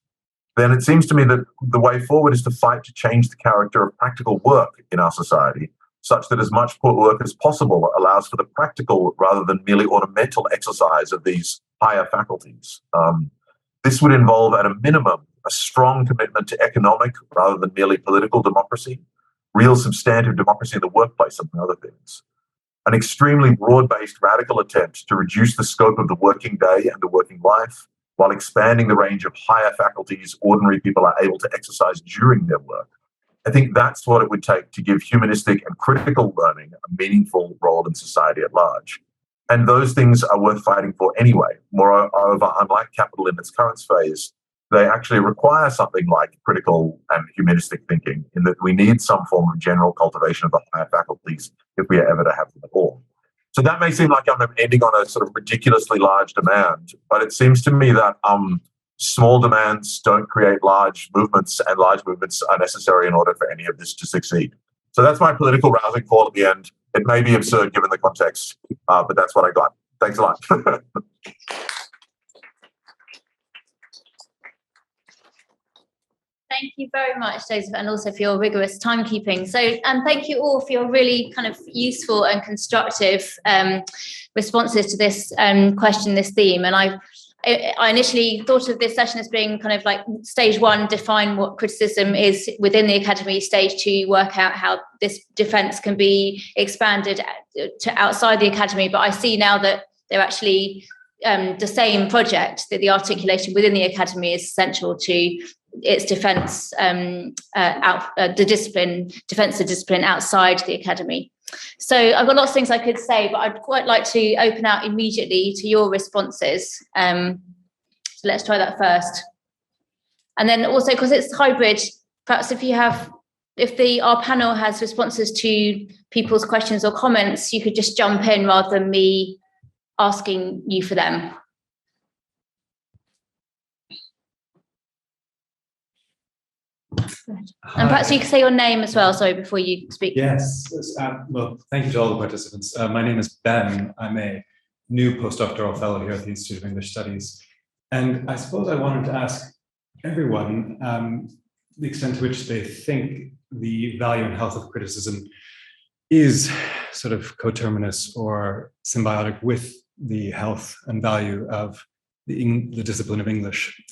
then it seems to me that the way forward is to fight to change the character of practical work in our society, such that as much work as possible allows for the practical rather than merely ornamental exercise of these higher faculties. This would involve, at a minimum, a strong commitment to economic rather than merely political democracy, real substantive democracy in the workplace, among other things. An extremely broad-based radical attempt to reduce the scope of the working day and the working life while expanding the range of higher faculties ordinary people are able to exercise during their work. I think that's what it would take to give humanistic and critical learning a meaningful role in society at large. And those things are worth fighting for anyway. Moreover, unlike capital in its current phase, they actually require something like critical and humanistic thinking, in that we need some form of general cultivation of the higher faculties if we are ever to have them at all. So that may seem like I'm ending on a sort of ridiculously large demand, but it seems to me that small demands don't create large movements, and large movements are necessary in order for any of this to succeed. So that's my political rousing call at the end. It may be absurd given the context, but that's what I got. Thanks a lot. Thank you very much, Joseph, and also for your rigorous timekeeping. So, and thank you all for your really kind of useful and constructive responses to this question, this theme. And I initially thought of this session as being kind of like stage one, define what criticism is within the academy, stage two, work out how this defense can be expanded to outside the academy. But I see now that they're actually the same project, that the articulation within the academy is essential to its defense, the discipline outside the academy. So I've got lots of things I could say, but I'd quite like to open out immediately to your responses. So let's try that first. And then also, because it's hybrid, perhaps if our panel has responses to people's questions or comments, you could just jump in rather than me asking you for them. And perhaps you can say your name as well, sorry, before you speak. Yes. Well, thank you to all the participants. My name is Ben. I'm a new postdoctoral fellow here at the Institute of English Studies. And I suppose I wanted to ask everyone the extent to which they think the value and health of criticism is sort of coterminous or symbiotic with the health and value of the discipline of English.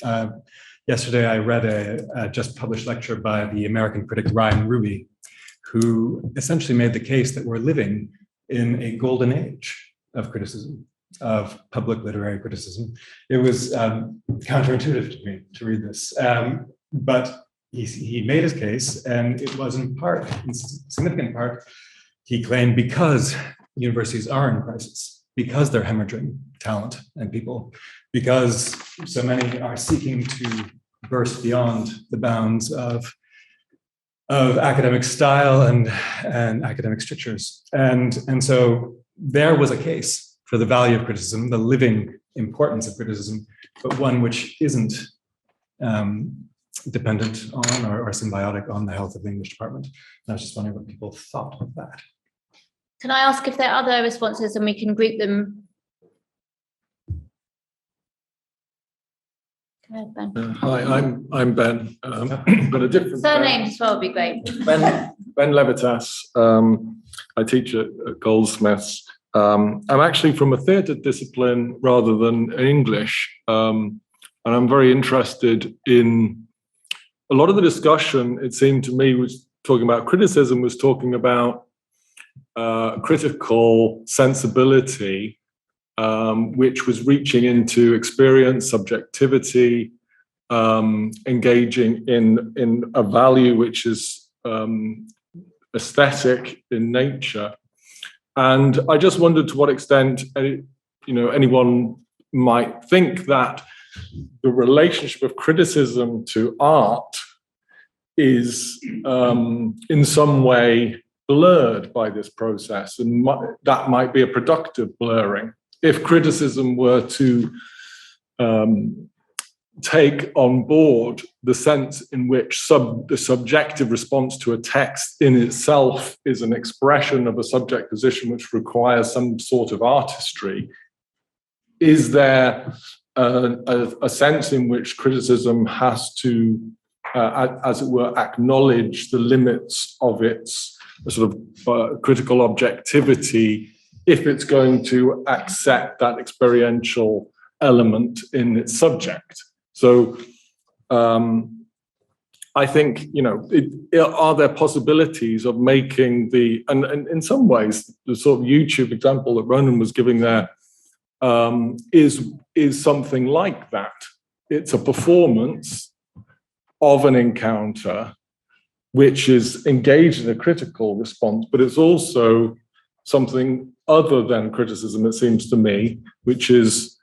Yesterday, I read a just published lecture by the American critic Ryan Ruby, who essentially made the case that we're living in a golden age of criticism, of public literary criticism. It was counterintuitive to me to read this, but he made his case, and it was in significant part, he claimed, because universities are in crisis, because they're hemorrhaging talent and people, because so many are seeking to burst beyond the bounds of academic style and academic strictures. And so there was a case for the value of criticism, the living importance of criticism, but one which isn't dependent on or symbiotic on the health of the English department. And I was just wondering what people thought of that. Can I ask if there are other responses and we can group them? Go ahead, Ben. Hi, I'm Ben. But a different surname as well would be great. Ben Levitas. I teach at Goldsmiths. I'm actually from a theatre discipline rather than English, and I'm very interested in a lot of the discussion. It seemed to me was talking about criticism, was talking about critical sensibility, which was reaching into experience, subjectivity, engaging in a value which is aesthetic in nature. And I just wondered to what extent anyone might think that the relationship of criticism to art is in some way blurred by this process, and that might be a productive blurring. If criticism were to take on board the sense in which the subjective response to a text in itself is an expression of a subject position which requires some sort of artistry, is there a sense in which criticism has to, as it were, acknowledge the limits of its sort of critical objectivity if it's going to accept that experiential element in its subject? So I think, are there possibilities of making and in some ways, the sort of YouTube example that Ronan was giving there is something like that. It's a performance of an encounter which is engaged in a critical response, but it's also something other than criticism, it seems to me, which is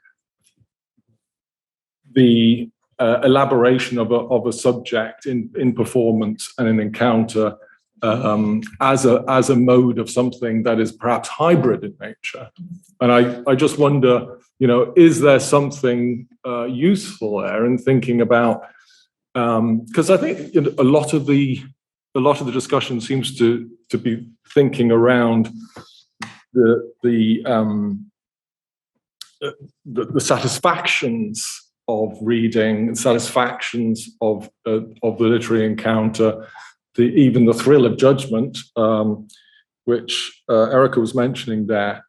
the elaboration of a subject in performance and an encounter as a mode of something that is perhaps hybrid in nature. And I just wonder, is there something useful there in thinking about, because I think a lot of the discussion seems to be thinking around the satisfactions of reading, satisfactions of the literary encounter, even the thrill of judgment, which Erica was mentioning there.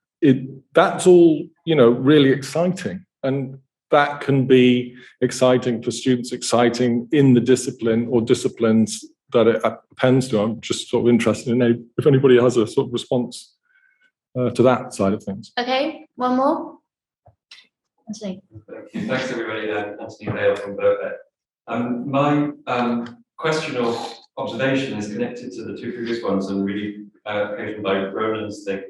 That's all really exciting, and that can be exciting for students, exciting in the discipline or disciplines that it appends to. I'm just sort of interested in if anybody has a sort of response to that side of things. Okay, one more. Anthony. Thanks everybody. Anthony Hale from Birkbeck. My question or observation is connected to the two previous ones and really occasioned by Ronan's thing.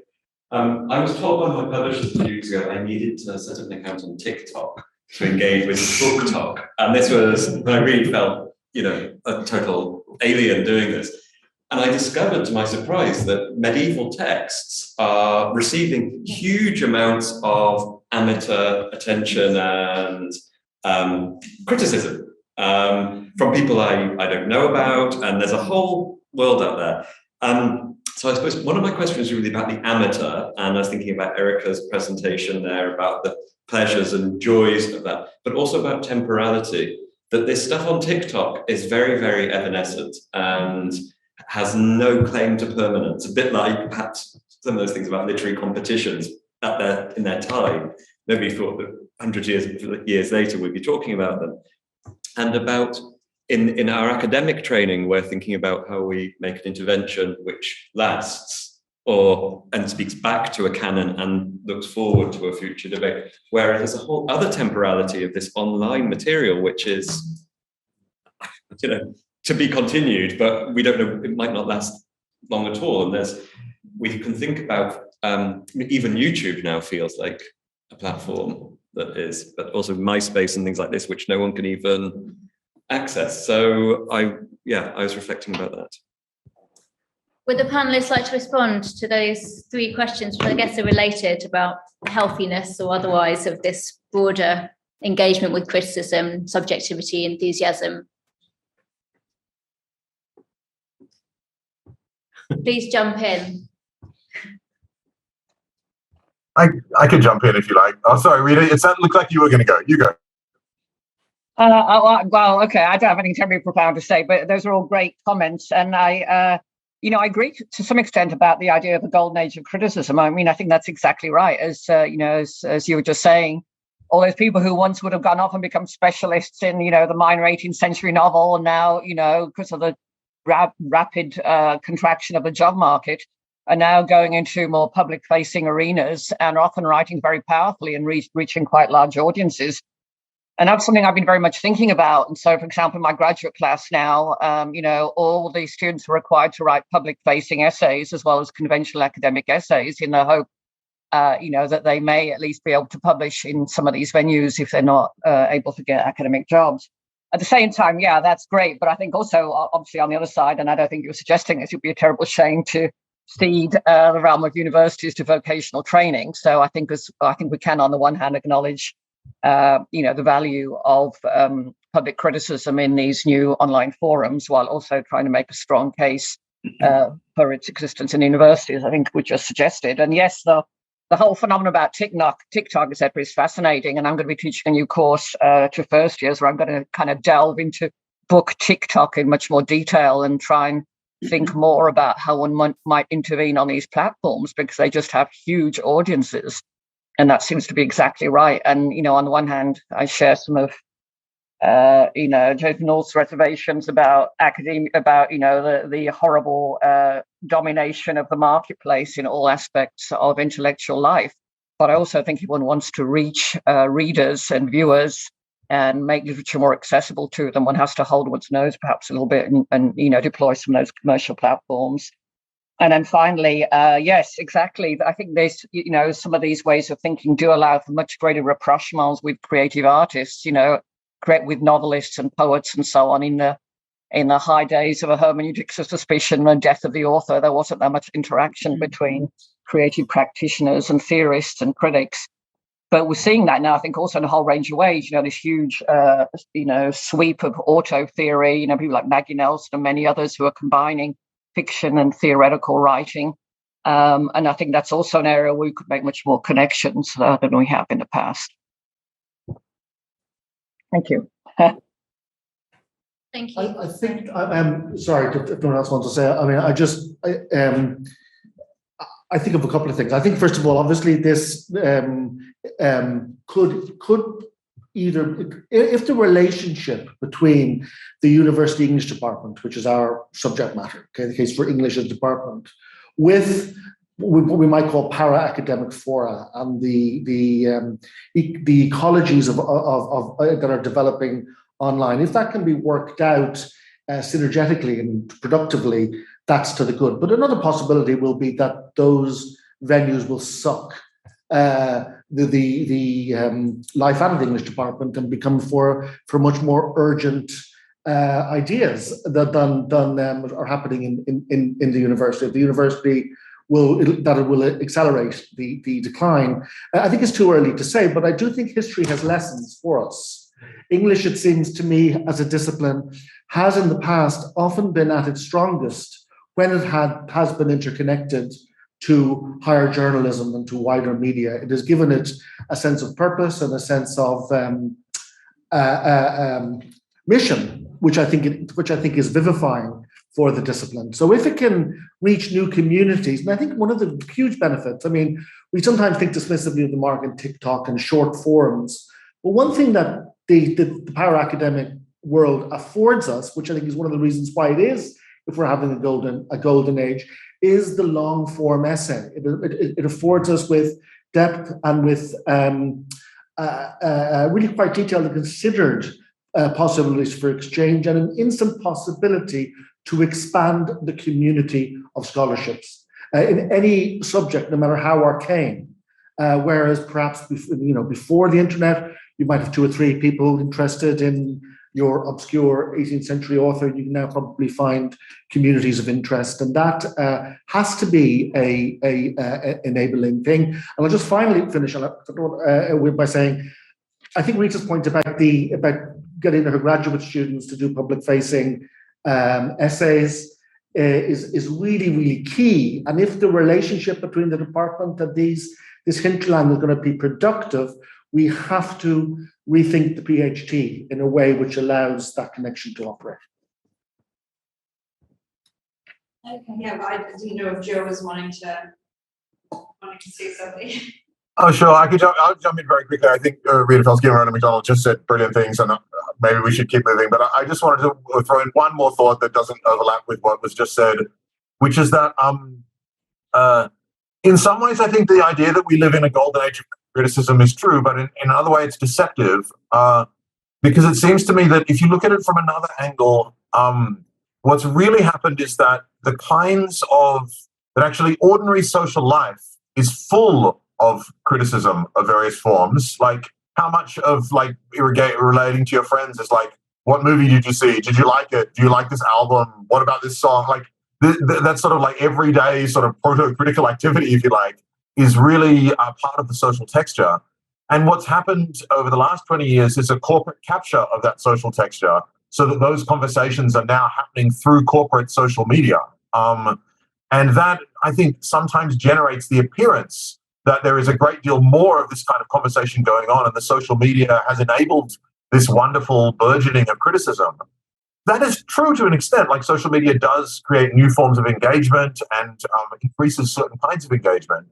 I was told by my publishers a few weeks ago I needed to set up an account on TikTok to engage with book talk, and this was when I really felt a total alien doing this. And I discovered to my surprise that medieval texts are receiving huge amounts of amateur attention and criticism from people I don't know about, and there's a whole world out there. So I suppose one of my questions is really about the amateur, and I was thinking about Erica's presentation there about the pleasures and joys of that, but also about temporality, that this stuff on TikTok is very, very evanescent and has no claim to permanence, a bit like perhaps some of those things about literary competitions in their time. Nobody thought that 100 years later we'd be talking about them. And about in our academic training, we're thinking about how we make an intervention which lasts and speaks back to a canon and looks forward to a future debate. Whereas there's a whole other temporality of this online material, which is, to be continued, but we don't know, it might not last long at all. And we can think about, even YouTube now feels like a platform that is, but also MySpace and things like this, which no one can even access. So I was reflecting about that. Would the panelists like to respond to those three questions, which I guess are related, about healthiness or otherwise of this broader engagement with criticism, subjectivity, enthusiasm? Please jump in. I could jump in if you like. Oh, sorry, Rita, it looked like you were going to go. You go. Well, okay, I don't have anything terribly profound to say, but those are all great comments. And I I agree to some extent about the idea of the golden age of criticism. I mean, I think that's exactly right. As as you were just saying, all those people who once would have gone off and become specialists in, the minor 18th century novel, and now, because of the rapid contraction of the job market, are now going into more public-facing arenas and are often writing very powerfully and reaching quite large audiences. And that's something I've been very much thinking about. And so, for example, in my graduate class now, all the students are required to write public-facing essays as well as conventional academic essays in the hope, that they may at least be able to publish in some of these venues if they're not able to get academic jobs. At the same time, yeah, that's great. But I think also, obviously, on the other side, and I don't think you were suggesting this, it would be a terrible shame to cede the realm of universities to vocational training. So I think we can, on the one hand, acknowledge the value of public criticism in these new online forums, while also trying to make a strong case for its existence in universities. I think we just suggested. And yes, the whole phenomenon about TikTok, etc., is fascinating. And I'm going to be teaching a new course to first years where I'm going to kind of delve into book TikTok in much more detail and try and think more about how one might intervene on these platforms, because they just have huge audiences. And that seems to be exactly right. And, on the one hand, I share some of, Joseph North's reservations about academia, about, the horrible domination of the marketplace in all aspects of intellectual life. But I also think if one wants to reach readers and viewers and make literature more accessible to them, one has to hold one's nose perhaps a little bit and deploy some of those commercial platforms. And then finally, yes, exactly. I think there's, some of these ways of thinking do allow for much greater rapprochements with creative artists, create with novelists and poets and so on. In the high days of a hermeneutics of suspicion and death of the author, there wasn't that much interaction between creative practitioners and theorists and critics. But we're seeing that now, I think, also in a whole range of ways. This huge, sweep of auto theory. People like Maggie Nelson and many others who are combining fiction and theoretical writing. And I think that's also an area where we could make much more connections than we have in the past. Thank you. Thank you. I think I'm sorry if no one else wants to say. I mean, I think of a couple of things. I think first of all, obviously, this could either, if the relationship between the university English department, which is our subject matter, okay, the case for English as department, with what we might call para-academic fora and the ecologies of that are developing online, if that can be worked out synergetically and productively, that's to the good. But another possibility will be that those venues will suck the life out of the English department and become for much more urgent ideas that than are happening in the university. The university will accelerate the decline. I think it's too early to say, but I do think history has lessons for us. English, it seems to me, as a discipline, has in the past often been at its strongest when it has been interconnected to higher journalism and to wider media. It has given it a sense of purpose and a sense of mission, which I think is vivifying for the discipline. So if it can reach new communities, and I think one of the huge benefits, I mean, we sometimes think dismissively of the market, TikTok and short forums, but one thing that the para-academic world affords us, which I think is one of the reasons why it is, if we're having a golden age, is the long form essay. It affords us with depth and with really quite detailed and considered possibilities for exchange and an instant possibility to expand the community of scholarships in any subject, no matter how arcane. Whereas perhaps before the internet, you might have 2 or 3 people interested in your obscure 18th century author. You can now probably find communities of interest, and that has to be a enabling thing. And I'll just finally finish by saying, I think Rita's point about getting her graduate students to do public-facing essays is really, really key. And if the relationship between the department and this hinterland is going to be productive, we have to rethink the PhD in a way which allows that connection to operate. Yeah, but I didn't know if Joe was wanting to say something. Oh, sure. I'll jump in very quickly. I think Rita Felsky and Rona McDonald just said brilliant things, and maybe we should keep moving. But I just wanted to throw in one more thought that doesn't overlap with what was just said, which is that in some ways, I think the idea that we live in a golden age of criticism is true, but in another way, it's deceptive. Because it seems to me that if you look at it from another angle, what's really happened is that the kinds of that actually ordinary social life is full of criticism of various forms. Like how much of like relating to your friends is like, what movie did you see? Did you like it? Do you like this album? What about this song? Like that's sort of like everyday sort of proto-critical activity, if you like, is really a part of the social texture. And what's happened over the last 20 years is a corporate capture of that social texture, so that those conversations are now happening through corporate social media. And that, I think, sometimes generates the appearance that there is a great deal more of this kind of conversation going on, and the social media has enabled this wonderful burgeoning of criticism. That is true to an extent. Like social media does create new forms of engagement and increases certain kinds of engagement.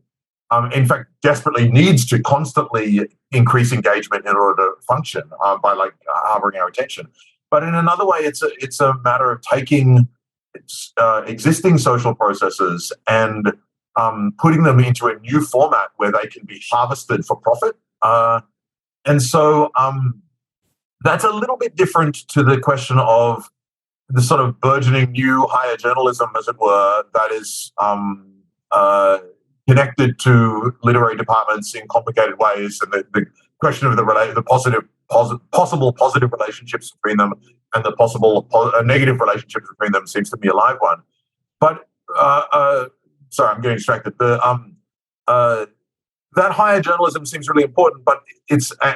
In fact, desperately needs to constantly increase engagement in order to function by like harboring our attention. But in another way, it's a matter of taking existing social processes and putting them into a new format where they can be harvested for profit. And so that's a little bit different to the question of the sort of burgeoning new higher journalism, as it were, that is connected to literary departments in complicated ways, and the question of possible positive relationships between them and the possible negative relationships between them seems to be a live one. But sorry, I'm getting distracted. That higher journalism seems really important, but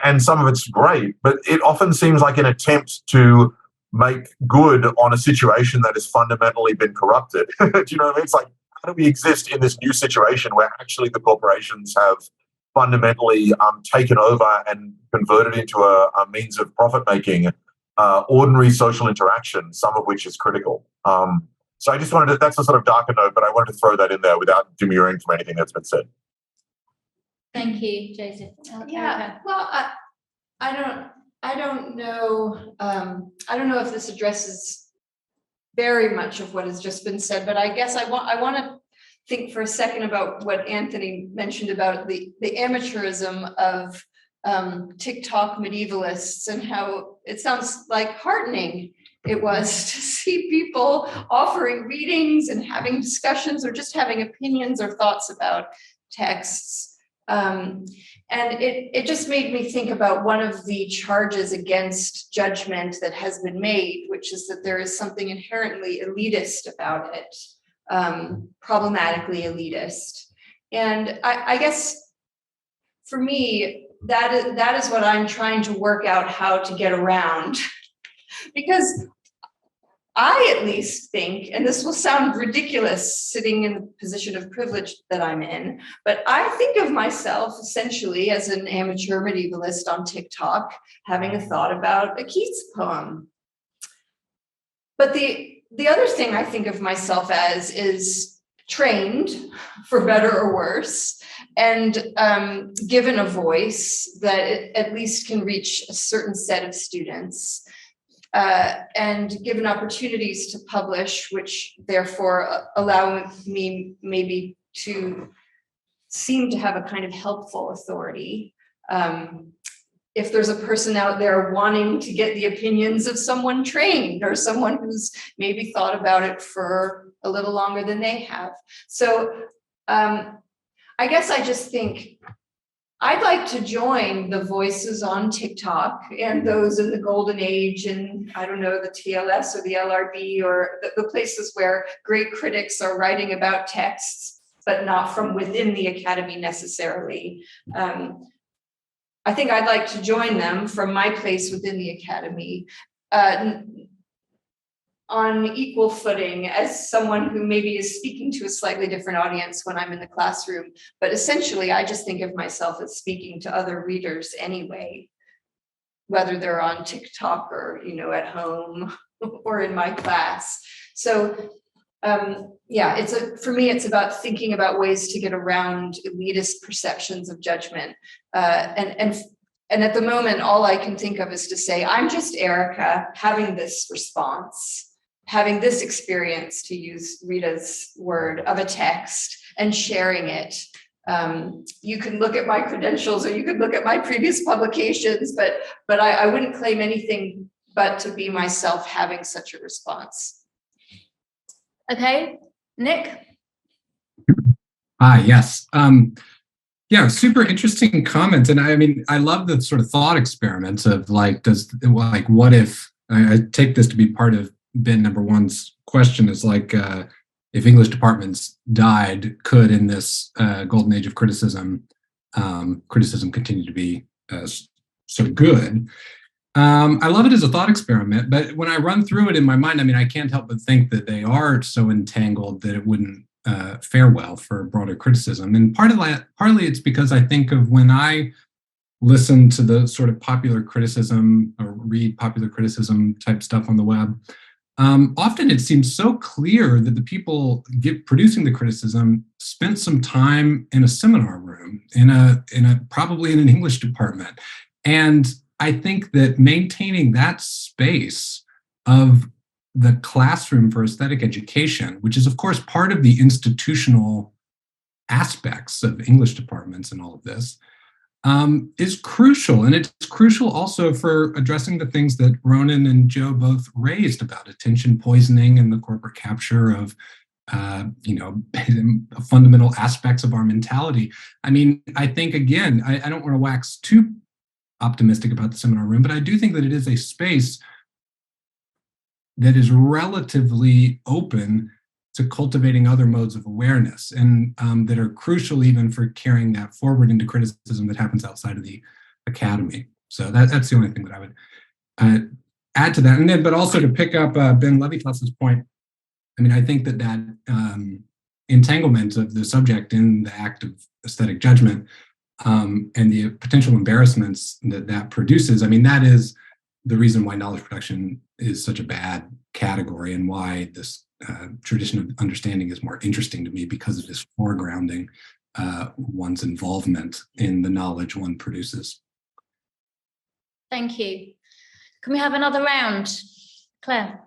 and some of it's great, but it often seems like an attempt to make good on a situation that has fundamentally been corrupted. Do you know what I mean? It's like, how do we exist in this new situation where actually the corporations have fundamentally taken over and converted into a means of profit making ordinary social interaction, some of which is critical. So I just wanted to, that's a sort of darker note, but I wanted to throw that in there without demurring from anything that's been said. Thank you, Joseph. Yeah, well, I don't know. I don't know if this addresses very much of what has just been said, but I guess I want to think for a second about what Anthony mentioned about the amateurism of TikTok medievalists, and how it sounds like heartening it was to see people offering readings and having discussions or just having opinions or thoughts about texts. And it just made me think about one of the charges against judgment that has been made, which is that there is something inherently elitist about it, problematically elitist. And I guess for me, that is what I'm trying to work out how to get around. Because I at least think, and this will sound ridiculous sitting in the position of privilege that I'm in, but I think of myself essentially as an amateur medievalist on TikTok, having a thought about a Keats poem. But the other thing I think of myself as is trained, for better or worse, and given a voice that at least can reach a certain set of students. And given opportunities to publish, which therefore allow me maybe to seem to have a kind of helpful authority. If there's a person out there wanting to get the opinions of someone trained or someone who's maybe thought about it for a little longer than they have. So I guess I just think I'd like to join the voices on TikTok and those in the golden age, and I don't know, the TLS or the LRB or the places where great critics are writing about texts, but not from within the academy necessarily. I think I'd like to join them from my place within the academy on equal footing as someone who maybe is speaking to a slightly different audience when I'm in the classroom. But essentially, I just think of myself as speaking to other readers anyway, whether they're on TikTok or, at home or in my class. So Yeah, for me, it's about thinking about ways to get around elitist perceptions of judgment. And at the moment, all I can think of is to say, I'm just Erica having this response, having this experience, to use Rita's word, of a text and sharing it. You can look at my credentials or you could look at my previous publications, but I wouldn't claim anything but to be myself having such a response. Okay, Nick? Yes. Yeah, super interesting comment. And I mean, I love the sort of thought experiments of like, what if, I take this to be part of Ben number one's question, is like, if English departments died, could in this golden age of criticism continue to be so good? I love it as a thought experiment, but when I run through it in my mind, I mean, I can't help but think that they are so entangled that it wouldn't fare well for broader criticism. And partly it's because I think of when I listen to the sort of popular criticism or read popular criticism type stuff on the web, often it seems so clear that the people producing the criticism spent some time in a seminar room, probably in an English department. And I think that maintaining that space of the classroom for aesthetic education, which is of course part of the institutional aspects of English departments and all of this, is crucial. And it's crucial also for addressing the things that Ronan and Joe both raised about attention poisoning and the corporate capture of fundamental aspects of our mentality. I mean, I think, again, I don't want to wax too optimistic about the seminar room, but I do think that it is a space that is relatively open to cultivating other modes of awareness, and that are crucial even for carrying that forward into criticism that happens outside of the academy. So that's the only thing that I would add to that. And then, but also to pick up Ben Levitas's point, I mean, I think that entanglement of the subject in the act of aesthetic judgment and the potential embarrassments that produces, I mean, that is the reason why knowledge production is such a bad category, and why this tradition of understanding is more interesting to me, because it is foregrounding one's involvement in the knowledge one produces. Thank you. Can we have another round? Claire.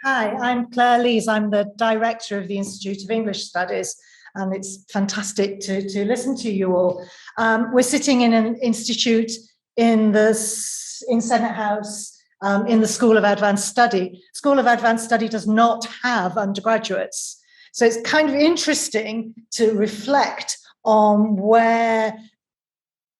Hi, I'm Claire Lees. I'm the director of the Institute of English Studies, and it's fantastic to listen to you all. We're sitting in an institute in Senate House, in the School of Advanced Study. School of Advanced Study does not have undergraduates. So it's kind of interesting to reflect on where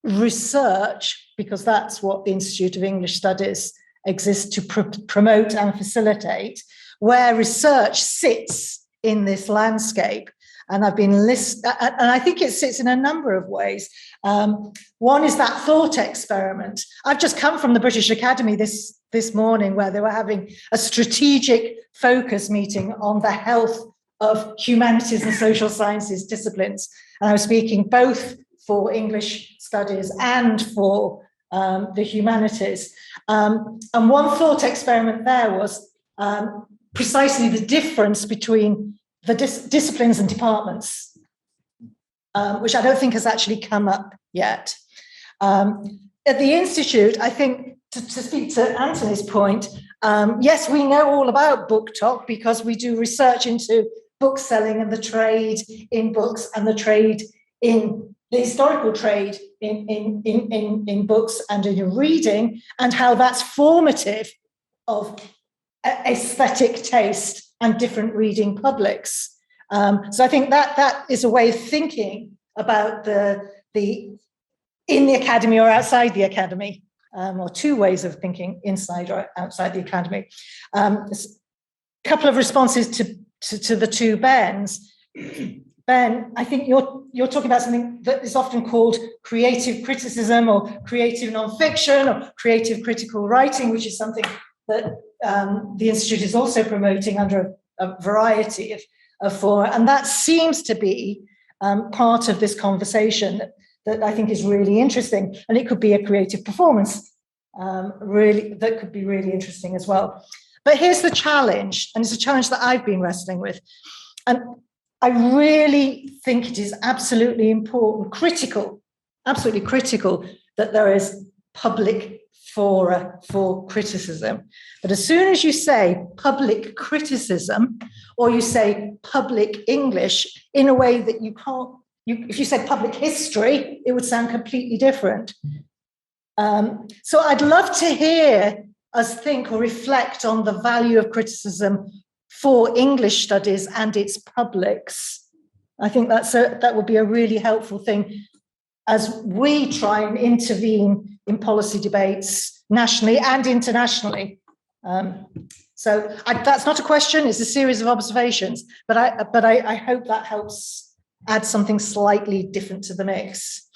research, because that's what the Institute of English Studies exists to promote and facilitate, where research sits in this landscape. And I've been listening, and I think it sits in a number of ways. One is that thought experiment. I've just come from the British Academy this morning, where they were having a strategic focus meeting on the health of humanities and social sciences disciplines. And I was speaking both for English studies and for the humanities. And one thought experiment there was precisely the difference between the disciplines and departments, which I don't think has actually come up yet. At the Institute, I think, to speak to Anthony's point, yes, we know all about Book Talk because we do research into book selling and the trade in books and the trade in the historical trade in books and in reading, and how that's formative of aesthetic taste and different reading publics. So I think that is a way of thinking about the in the academy or outside the academy, or two ways of thinking, inside or outside the academy. A couple of responses to the two Bens. Ben, I think you're talking about something that is often called creative criticism or creative nonfiction or creative critical writing, which is something that the Institute is also promoting under a variety of forms. And that seems to be part of this conversation that I think is really interesting. And it could be a creative performance, that could be really interesting as well. But here's the challenge, and it's a challenge that I've been wrestling with. And I really think it is absolutely important, absolutely critical, that there is public fora for criticism. But as soon as you say public criticism, or you say public English in a way that you can't, if you said public history, it would sound completely different. So I'd love to hear us think or reflect on the value of criticism for English studies and its publics. I think that would be a really helpful thing as we try and intervene in policy debates nationally and internationally. So that's not a question, it's a series of observations, but I hope that helps add something slightly different to the mix.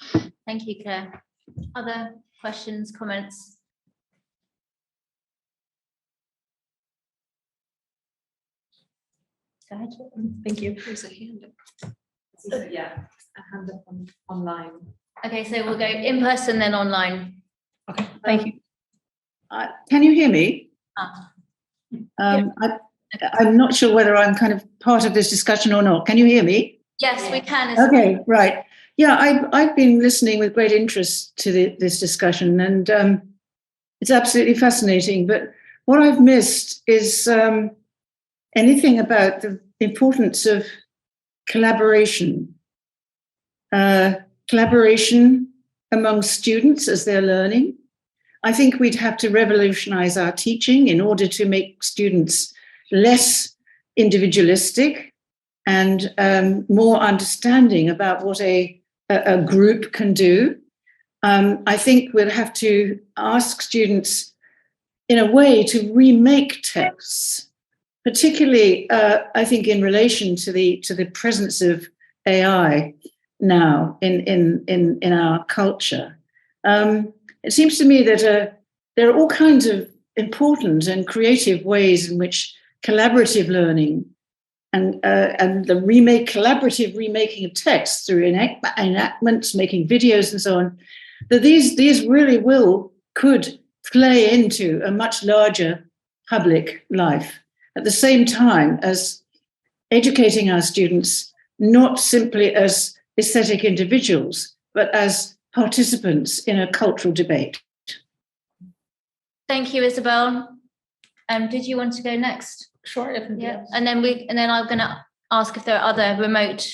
Thank you, Claire. Other questions, comments? Go ahead. Thank you. There's a hand up. Yeah, a hand up online. Okay, so we'll go in person, then online. Okay, thank you. Can you hear me? I'm not sure whether I'm kind of part of this discussion or not. Can you hear me? Yes, we can. Okay, right. Yeah, I've been listening with great interest to this discussion, and it's absolutely fascinating. But what I've missed is anything about the importance of collaboration. Collaboration among students as they're learning. I think we'd have to revolutionize our teaching in order to make students less individualistic and more understanding about what a group can do. I think we'll have to ask students in a way to remake texts, particularly I think in relation to the presence of AI now in our culture. It seems to me that there are all kinds of important and creative ways in which collaborative learning and the collaborative remaking of text through enactments, making videos and so on, that these really could play into a much larger public life at the same time as educating our students, not simply as aesthetic individuals, but as participants in a cultural debate. Thank you, Isabel. Did you want to go next? Sure. Yeah, and then I'm going to ask if there are other remote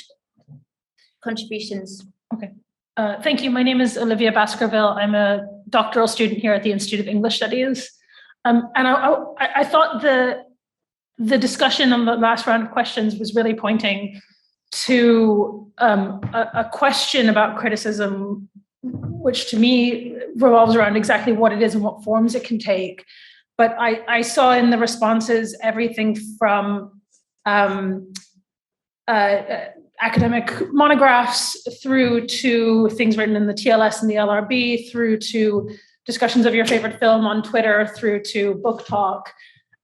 contributions. Okay. Thank you. My name is Olivia Baskerville. I'm a doctoral student here at the Institute of English Studies. And I thought the discussion on the last round of questions was really pointing to a question about criticism, which to me revolves around exactly what it is and what forms it can take. But I saw in the responses everything from academic monographs through to things written in the TLS and the LRB, through to discussions of your favorite film on Twitter, through to book talk.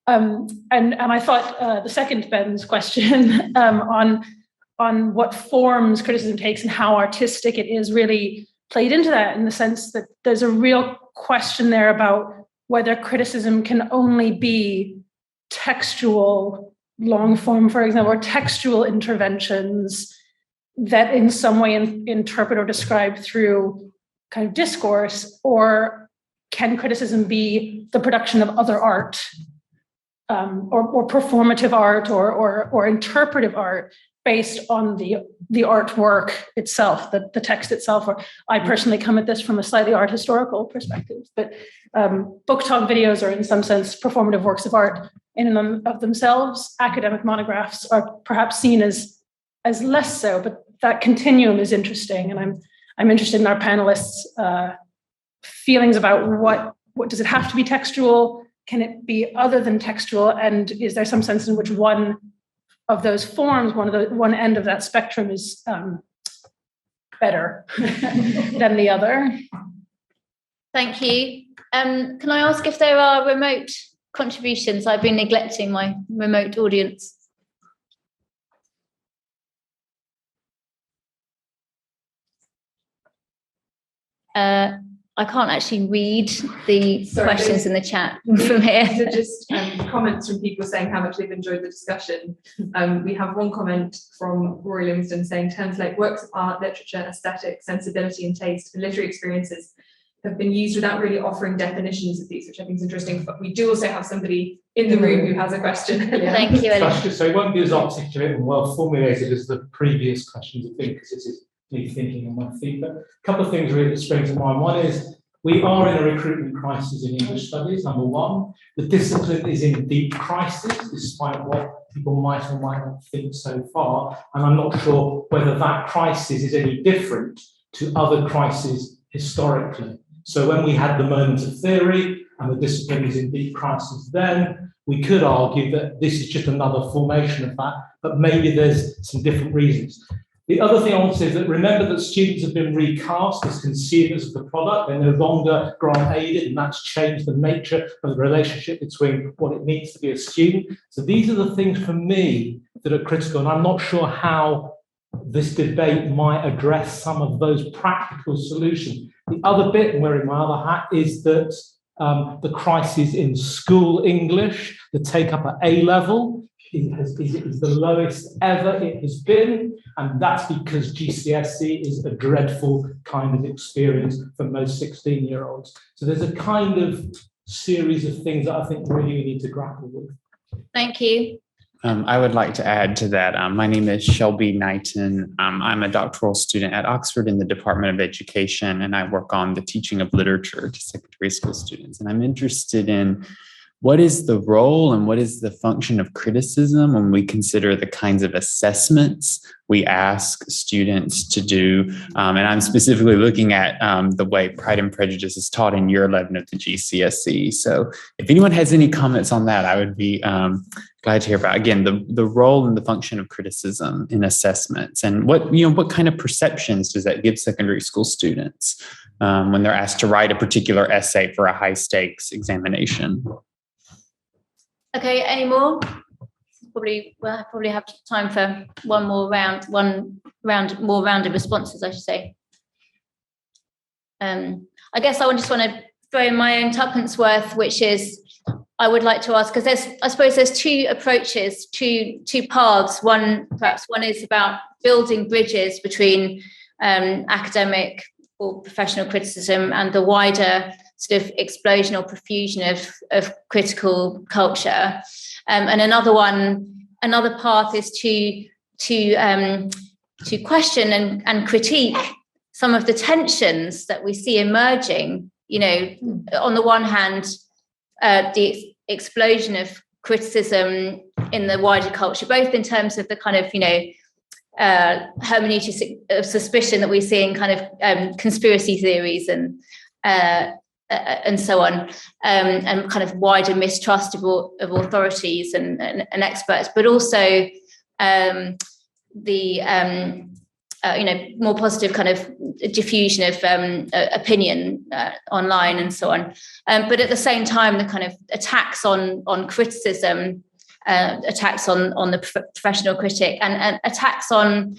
And I thought the second Ben's question on what forms criticism takes and how artistic it is really played into that, in the sense that there's a real question there about whether criticism can only be textual, long form, for example, or textual interventions that in some way interpret or describe through kind of discourse, or can criticism be the production of other art, or performative art, or interpretive art based on the artwork itself, the text itself? Or I personally come at this from a slightly art historical perspective, but book talk videos are in some sense performative works of art in and of themselves. Academic monographs are perhaps seen as less so, but that continuum is interesting, and I'm interested in our panelists' feelings about what does it have to be textual? Can it be other than textual? And is there some sense in which one of those forms, one end of that spectrum is better than the other? Thank you. Can I ask if there are remote contributions? I've been neglecting my remote audience. I can't actually read the questions in the chat from here. So just comments from people saying how much they've enjoyed the discussion. We have one comment from Rory Livingston saying terms like works of art, literature, aesthetic, sensibility and taste, and literary experiences have been used without really offering definitions of these, which I think is interesting. But we do also have somebody in the room who has a question. Thank you, Ellie. So it won't be as articulate and well formulated as the previous questions, I think, because this is deep thinking on my feet. But a couple of things really that spring to mind. One is we are in a recruitment crisis in English studies, number one. The discipline is in deep crisis, despite what people might or might not think so far. And I'm not sure whether that crisis is any different to other crises historically. So when we had the moment of theory and the discipline is in deep crisis then, we could argue that this is just another formation of that, but maybe there's some different reasons. The other thing I want to say is that remember that students have been recast as consumers of the product. They're no longer grant aided, and that's changed the nature of the relationship between what it means to be a student. So these are the things for me that are critical, and I'm not sure how this debate might address some of those practical solutions. The other bit, and wearing my other hat, is that the crisis in school English, the take-up at A-level, is the lowest ever it has been, and that's because GCSE is a dreadful kind of experience for most 16-year-olds. So there's a kind of series of things that I think really we need to grapple with. Thank you. I would like to add to that. My name is Shelby Knighton. I'm a doctoral student at Oxford in the Department of Education, and I work on the teaching of literature to secondary school students. And I'm interested in what is the role and what is the function of criticism when we consider the kinds of assessments we ask students to do. And I'm specifically looking at the way Pride and Prejudice is taught in year 11 of the GCSE. So if anyone has any comments on that, I would be glad to hear about, again, the role and the function of criticism in assessments, and what kind of perceptions does that give secondary school students when they're asked to write a particular essay for a high stakes examination. Okay, any more? We'll probably have time for one more round of responses, I should say. I guess I just want to throw in my own tuppence worth, which is I would like to ask, because I suppose there's two approaches, two paths. One is about building bridges between academic or professional criticism and the wider sort of explosion or profusion of critical culture, and another path is to question and critique some of the tensions that we see emerging. On the one hand, the explosion of criticism in the wider culture, both in terms of the kind of hermeneutics of suspicion that we see in kind of conspiracy theories and so on, and kind of wider mistrust of authorities and experts, but also the more positive kind of diffusion of opinion online and so on. But at the same time, the kind of attacks on criticism, attacks on the professional critic, and attacks on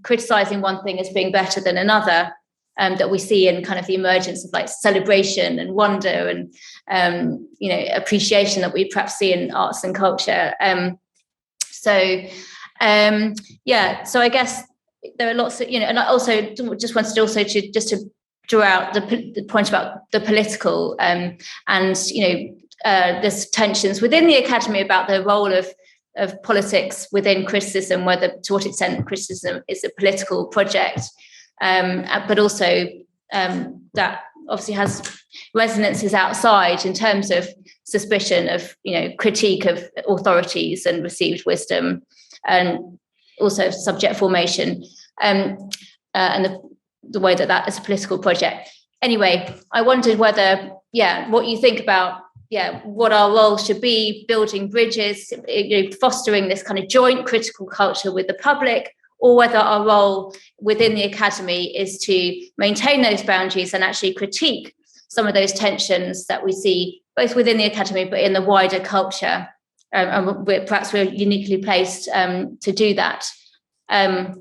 criticizing one thing as being better than another, that we see in kind of the emergence of like celebration and wonder and appreciation that we perhaps see in arts and culture. So I guess there are lots of, and I also just wanted to draw out the point about the political and there's tensions within the academy about the role of politics within criticism, to what extent criticism is a political project. But also that obviously has resonances outside in terms of suspicion of, critique of authorities and received wisdom, and also subject formation, and the way that is a political project. Anyway, I wondered whether, what you think about, what our role should be, building bridges, fostering this kind of joint critical culture with the public, or whether our role within the academy is to maintain those boundaries and actually critique some of those tensions that we see both within the academy but in the wider culture. And perhaps we're uniquely placed to do that. I've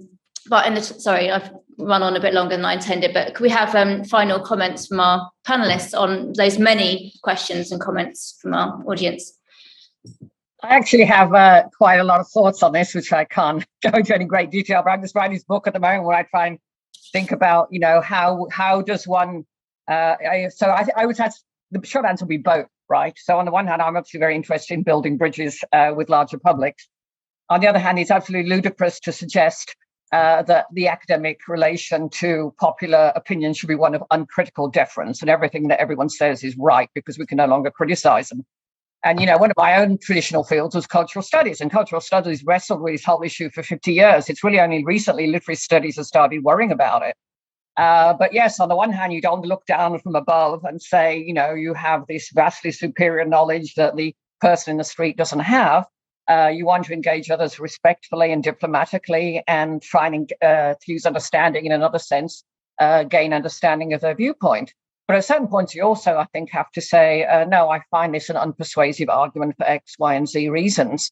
run on a bit longer than I intended, but could we have final comments from our panelists on those many questions and comments from our audience? I actually have quite a lot of thoughts on this, which I can't go into any great detail, but I'm just writing this book at the moment where I try and think about, how does one, I would say the short answer would be both, right? So on the one hand, I'm obviously very interested in building bridges with larger publics. On the other hand, it's absolutely ludicrous to suggest that the academic relation to popular opinion should be one of uncritical deference and everything that everyone says is right because we can no longer criticize them. And, one of my own traditional fields was cultural studies, and cultural studies wrestled with this whole issue for 50 years. It's really only recently literary studies have started worrying about it. But yes, on the one hand, you don't look down from above and say, you have this vastly superior knowledge that the person in the street doesn't have. You want to engage others respectfully and diplomatically and try and use understanding in another sense, gain understanding of their viewpoint. But at certain points, you also, I think, have to say, no, I find this an unpersuasive argument for X, Y, and Z reasons.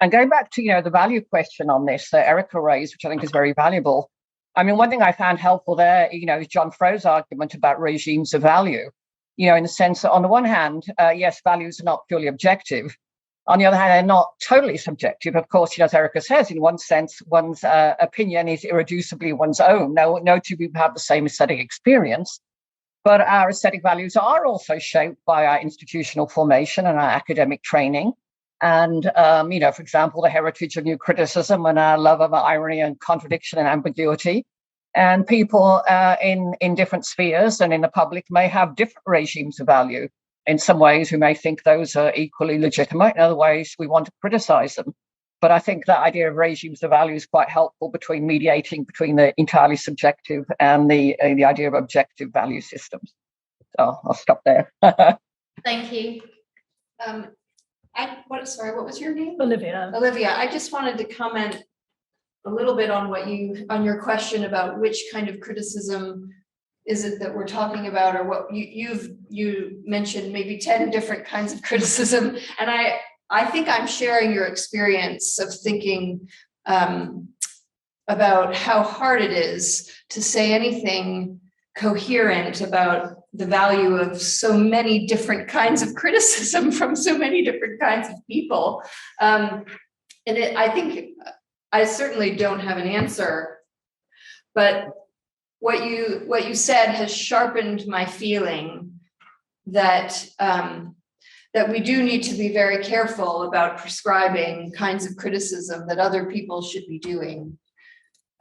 And going back to, the value question on this that Erica raised, which I think is very valuable. I mean, one thing I found helpful there, is John Fro's argument about regimes of value, in the sense that on the one hand, yes, values are not purely objective. On the other hand, they're not totally subjective. Of course, as Erica says, in one sense, one's opinion is irreducibly one's own. No two people have the same aesthetic experience. But our aesthetic values are also shaped by our institutional formation and our academic training. And, for example, the heritage of new criticism and our love of irony and contradiction and ambiguity. And people in different spheres and in the public may have different regimes of value. In some ways, we may think those are equally legitimate. In other ways, we want to criticize them. But I think that idea of regimes of value is quite helpful mediating between the entirely subjective and the idea of objective value systems. So I'll stop there. Thank you. What was your name? Olivia. Olivia, I just wanted to comment a little bit on your question about which kind of criticism is it that we're talking about, or what you mentioned maybe 10 different kinds of criticism. And I think I'm sharing your experience of thinking about how hard it is to say anything coherent about the value of so many different kinds of criticism from so many different kinds of people. I think I certainly don't have an answer, but what you said has sharpened my feeling that we do need to be very careful about prescribing kinds of criticism that other people should be doing.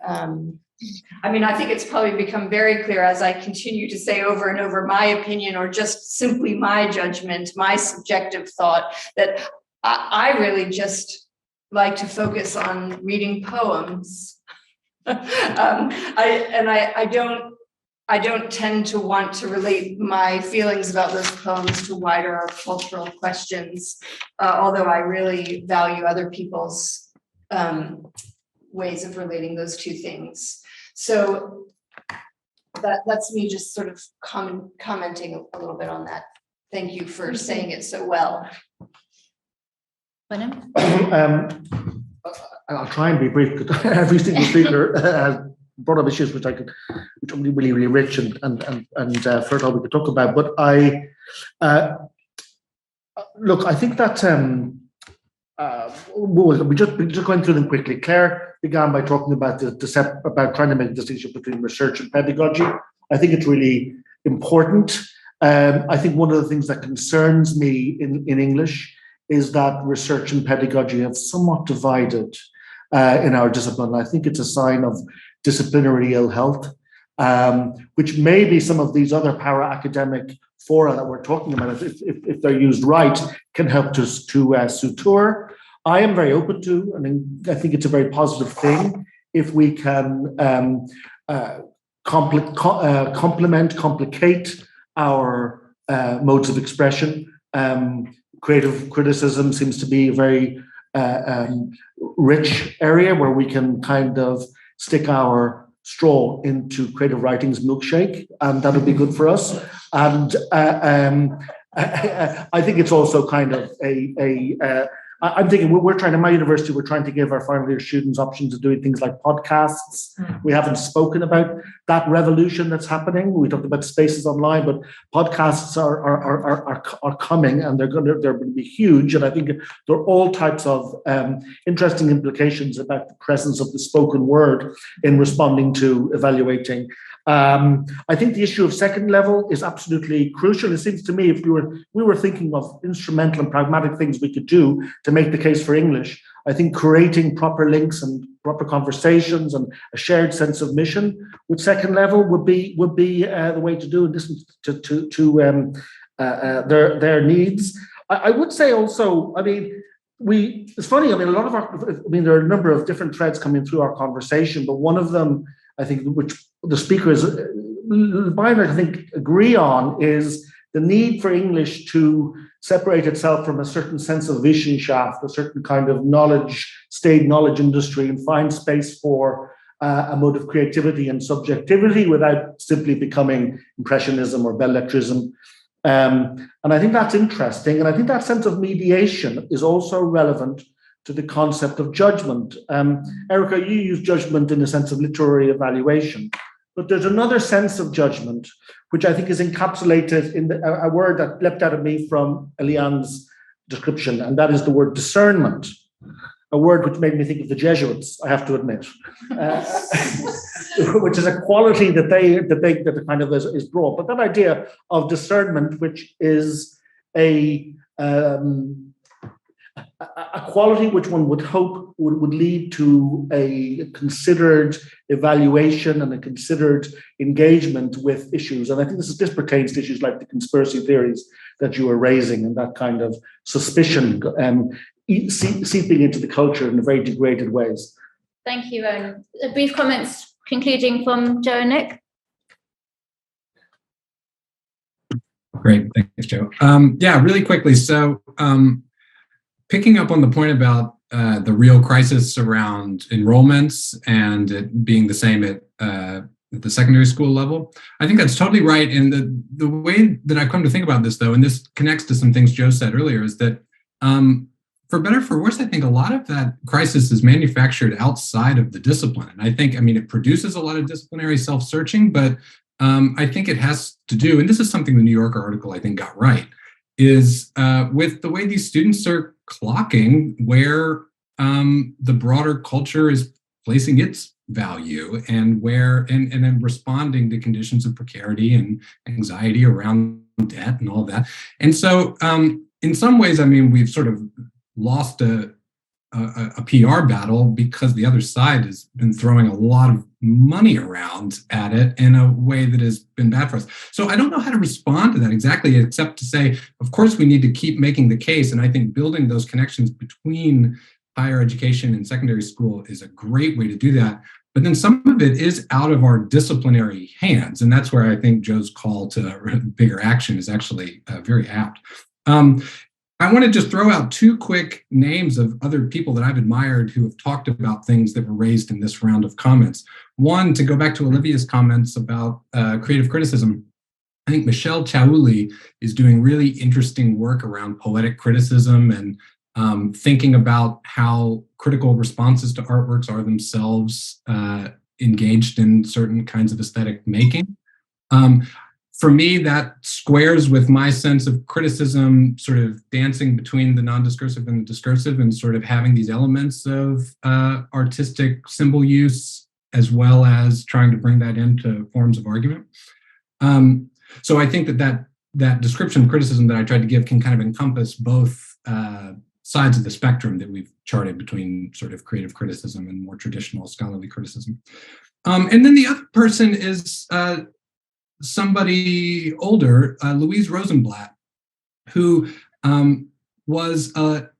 I think it's probably become very clear as I continue to say over and over my opinion, or just simply my judgment, my subjective thought, that I really just like to focus on reading poems. I don't tend to want to relate my feelings about those poems to wider cultural questions, although I really value other people's ways of relating those two things. So that's me just sort of commenting a little bit on that. Thank you for saying it so well. I'll try and be brief because every single speaker has brought up issues which are really, really rich and fertile we could talk about. But I think that we just going through them quickly. Claire began by talking about about trying to make a distinction between research and pedagogy. I think it's really important. I think one of the things that concerns me in English is that research and pedagogy have somewhat divided in our discipline. I think it's a sign of disciplinary ill health, which maybe some of these other para-academic fora that we're talking about, if they're used right, can help to suture. I am very open to, I think it's a very positive thing if we can complicate our modes of expression. Creative criticism seems to be a very rich area where we can kind of stick our straw into creative writing's milkshake, and that'll be good for us. And I think it's also kind of I'm thinking we're trying, in my university, we're trying to give our final year students options of doing things like podcasts. We haven't spoken about that revolution that's happening. We talked about spaces online, but podcasts are coming, and they're going to be huge. And I think there are all types of interesting implications about the presence of the spoken word in responding to evaluating. I think the issue of second level is absolutely crucial. It seems to me, if we were thinking of instrumental and pragmatic things we could do to make the case for English, I think creating proper links and proper conversations and a shared sense of mission with second level would be the way to do it. Listen to their needs. I would say also, I mean, it's funny. I mean, there are a number of different threads coming through our conversation, but one of them, I think, which the speakers, by and large, I think, agree on, is the need for English to separate itself from a certain sense of Wissenschaft, a certain kind of state knowledge industry, and find space for a mode of creativity and subjectivity without simply becoming impressionism or belletrism. And I think that's interesting. And I think that sense of mediation is also relevant to the concept of judgment. Erica, you use judgment in the sense of literary evaluation, but there's another sense of judgment, which I think is encapsulated in a word that leapt out of me from Eliane's description, and that is the word discernment, a word which made me think of the Jesuits, I have to admit, which is a quality that kind of is brought. But that idea of discernment, which is a quality which one would hope would lead to a considered evaluation and a considered engagement with issues. And I think this pertains to issues like the conspiracy theories that you were raising, and that kind of suspicion seeping into the culture in very degraded ways. Thank you, Owen. Brief comments concluding from Joe and Nick. Great, thanks, Joe. Yeah, really quickly. So picking up on the point about the real crisis around enrollments and it being the same at the secondary school level, I think that's totally right. And the way that I come to think about this, though, and this connects to some things Joe said earlier, is that for better or for worse, I think a lot of that crisis is manufactured outside of the discipline. And I think, it produces a lot of disciplinary self-searching, but I think it has to do, and this is something the New Yorker article, I think, got right, is with the way these students are clocking where the broader culture is placing its value and then responding to conditions of precarity and anxiety around debt and all of that. And so in some ways, we've sort of lost a PR battle because the other side has been throwing a lot of money around at it in a way that has been bad for us. So I don't know how to respond to that exactly, except to say, of course, we need to keep making the case. And I think building those connections between higher education and secondary school is a great way to do that. But then some of it is out of our disciplinary hands. And that's where I think Joe's call to bigger action is actually very apt. I want to just throw out two quick names of other people that I've admired who have talked about things that were raised in this round of comments. One, to go back to Olivia's comments about creative criticism, I think Michelle Chaouli is doing really interesting work around poetic criticism and thinking about how critical responses to artworks are themselves engaged in certain kinds of aesthetic making. For me, that squares with my sense of criticism, sort of dancing between the non-discursive and the discursive, and sort of having these elements of artistic symbol use, as well as trying to bring that into forms of argument. So I think that description of criticism that I tried to give can kind of encompass both sides of the spectrum that we've charted between sort of creative criticism and more traditional scholarly criticism. And then the other person is somebody older, Louise Rosenblatt, who was a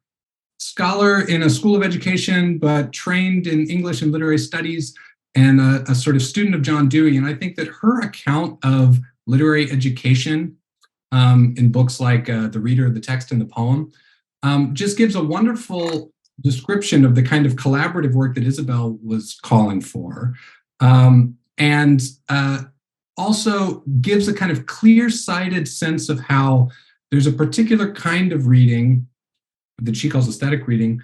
scholar in a school of education, but trained in English and literary studies, and a sort of student of John Dewey. And I think that her account of literary education in books like The Reader, The Text, and the Poem just gives a wonderful description of the kind of collaborative work that Isabel was calling for. And also gives a kind of clear-sighted sense of how there's a particular kind of reading that she calls aesthetic reading,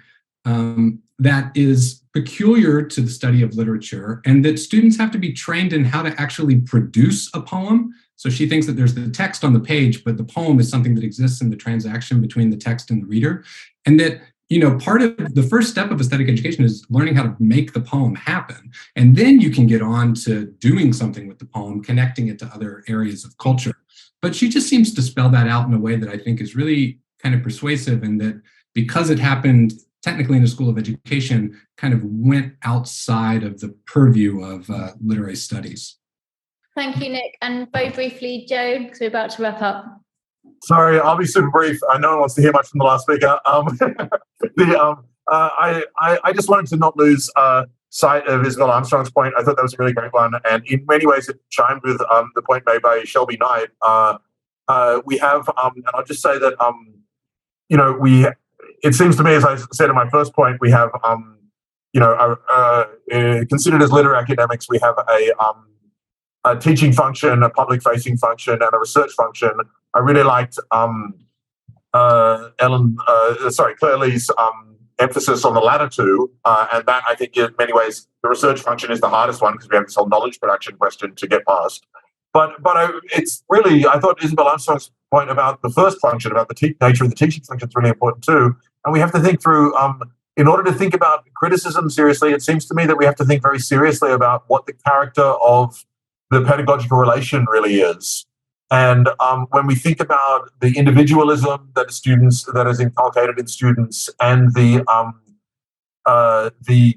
that is peculiar to the study of literature, and that students have to be trained in how to actually produce a poem. So she thinks that there's the text on the page, but the poem is something that exists in the transaction between the text and the reader. And that, part of the first step of aesthetic education is learning how to make the poem happen. And then you can get on to doing something with the poem, connecting it to other areas of culture. But she just seems to spell that out in a way that I think is really kind of persuasive, and that because it happened technically in a school of education, kind of went outside of the purview of literary studies. Thank you, Nick. And very briefly, Joe, because we're about to wrap up. Sorry, I'll be super brief. No one wants to hear much from the last speaker. I just wanted to not lose sight of Isabel Armstrong's point. I thought that was a really great one, and in many ways it chimed with the point made by Shelby Knight. We have, and I'll just say that it seems to me, as I said in my first point, we have considered as literary academics, we have a teaching function, a public-facing function, and a research function. I really liked Claire Lee's emphasis on the latter two, and that I think in many ways the research function is the hardest one because we have this whole knowledge production question to get past. But it's really, I thought Isabel Armstrong's point about the first function, about the nature of the teaching function, is really important too. And we have to think through, in order to think about criticism seriously, it seems to me that we have to think very seriously about what the character of the pedagogical relation really is. And when we think about the individualism that is inculcated in students, and the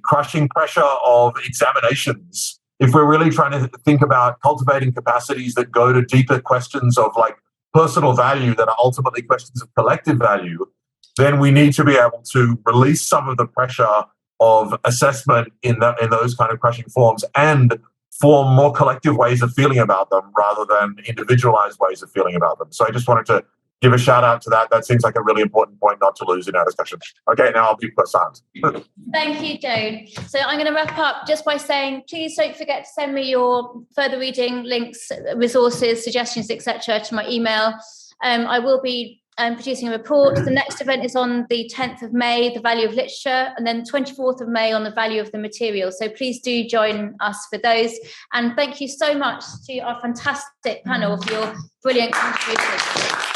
crushing pressure of examinations, if we're really trying to think about cultivating capacities that go to deeper questions of like personal value that are ultimately questions of collective value, then we need to be able to release some of the pressure of assessment in those kind of crushing forms and form more collective ways of feeling about them rather than individualized ways of feeling about them. So I just wanted to give a shout out to that. That seems like a really important point not to lose in our discussion. Okay, now I'll be silent. Thank you, Joe. So I'm going to wrap up just by saying, please don't forget to send me your further reading links, resources, suggestions, etc. to my email. I will be producing a report. The next event is on the 10th of May, the value of literature, and then 24th of May on the value of the material. So please do join us for those. And thank you so much to our fantastic panel for your brilliant contributions.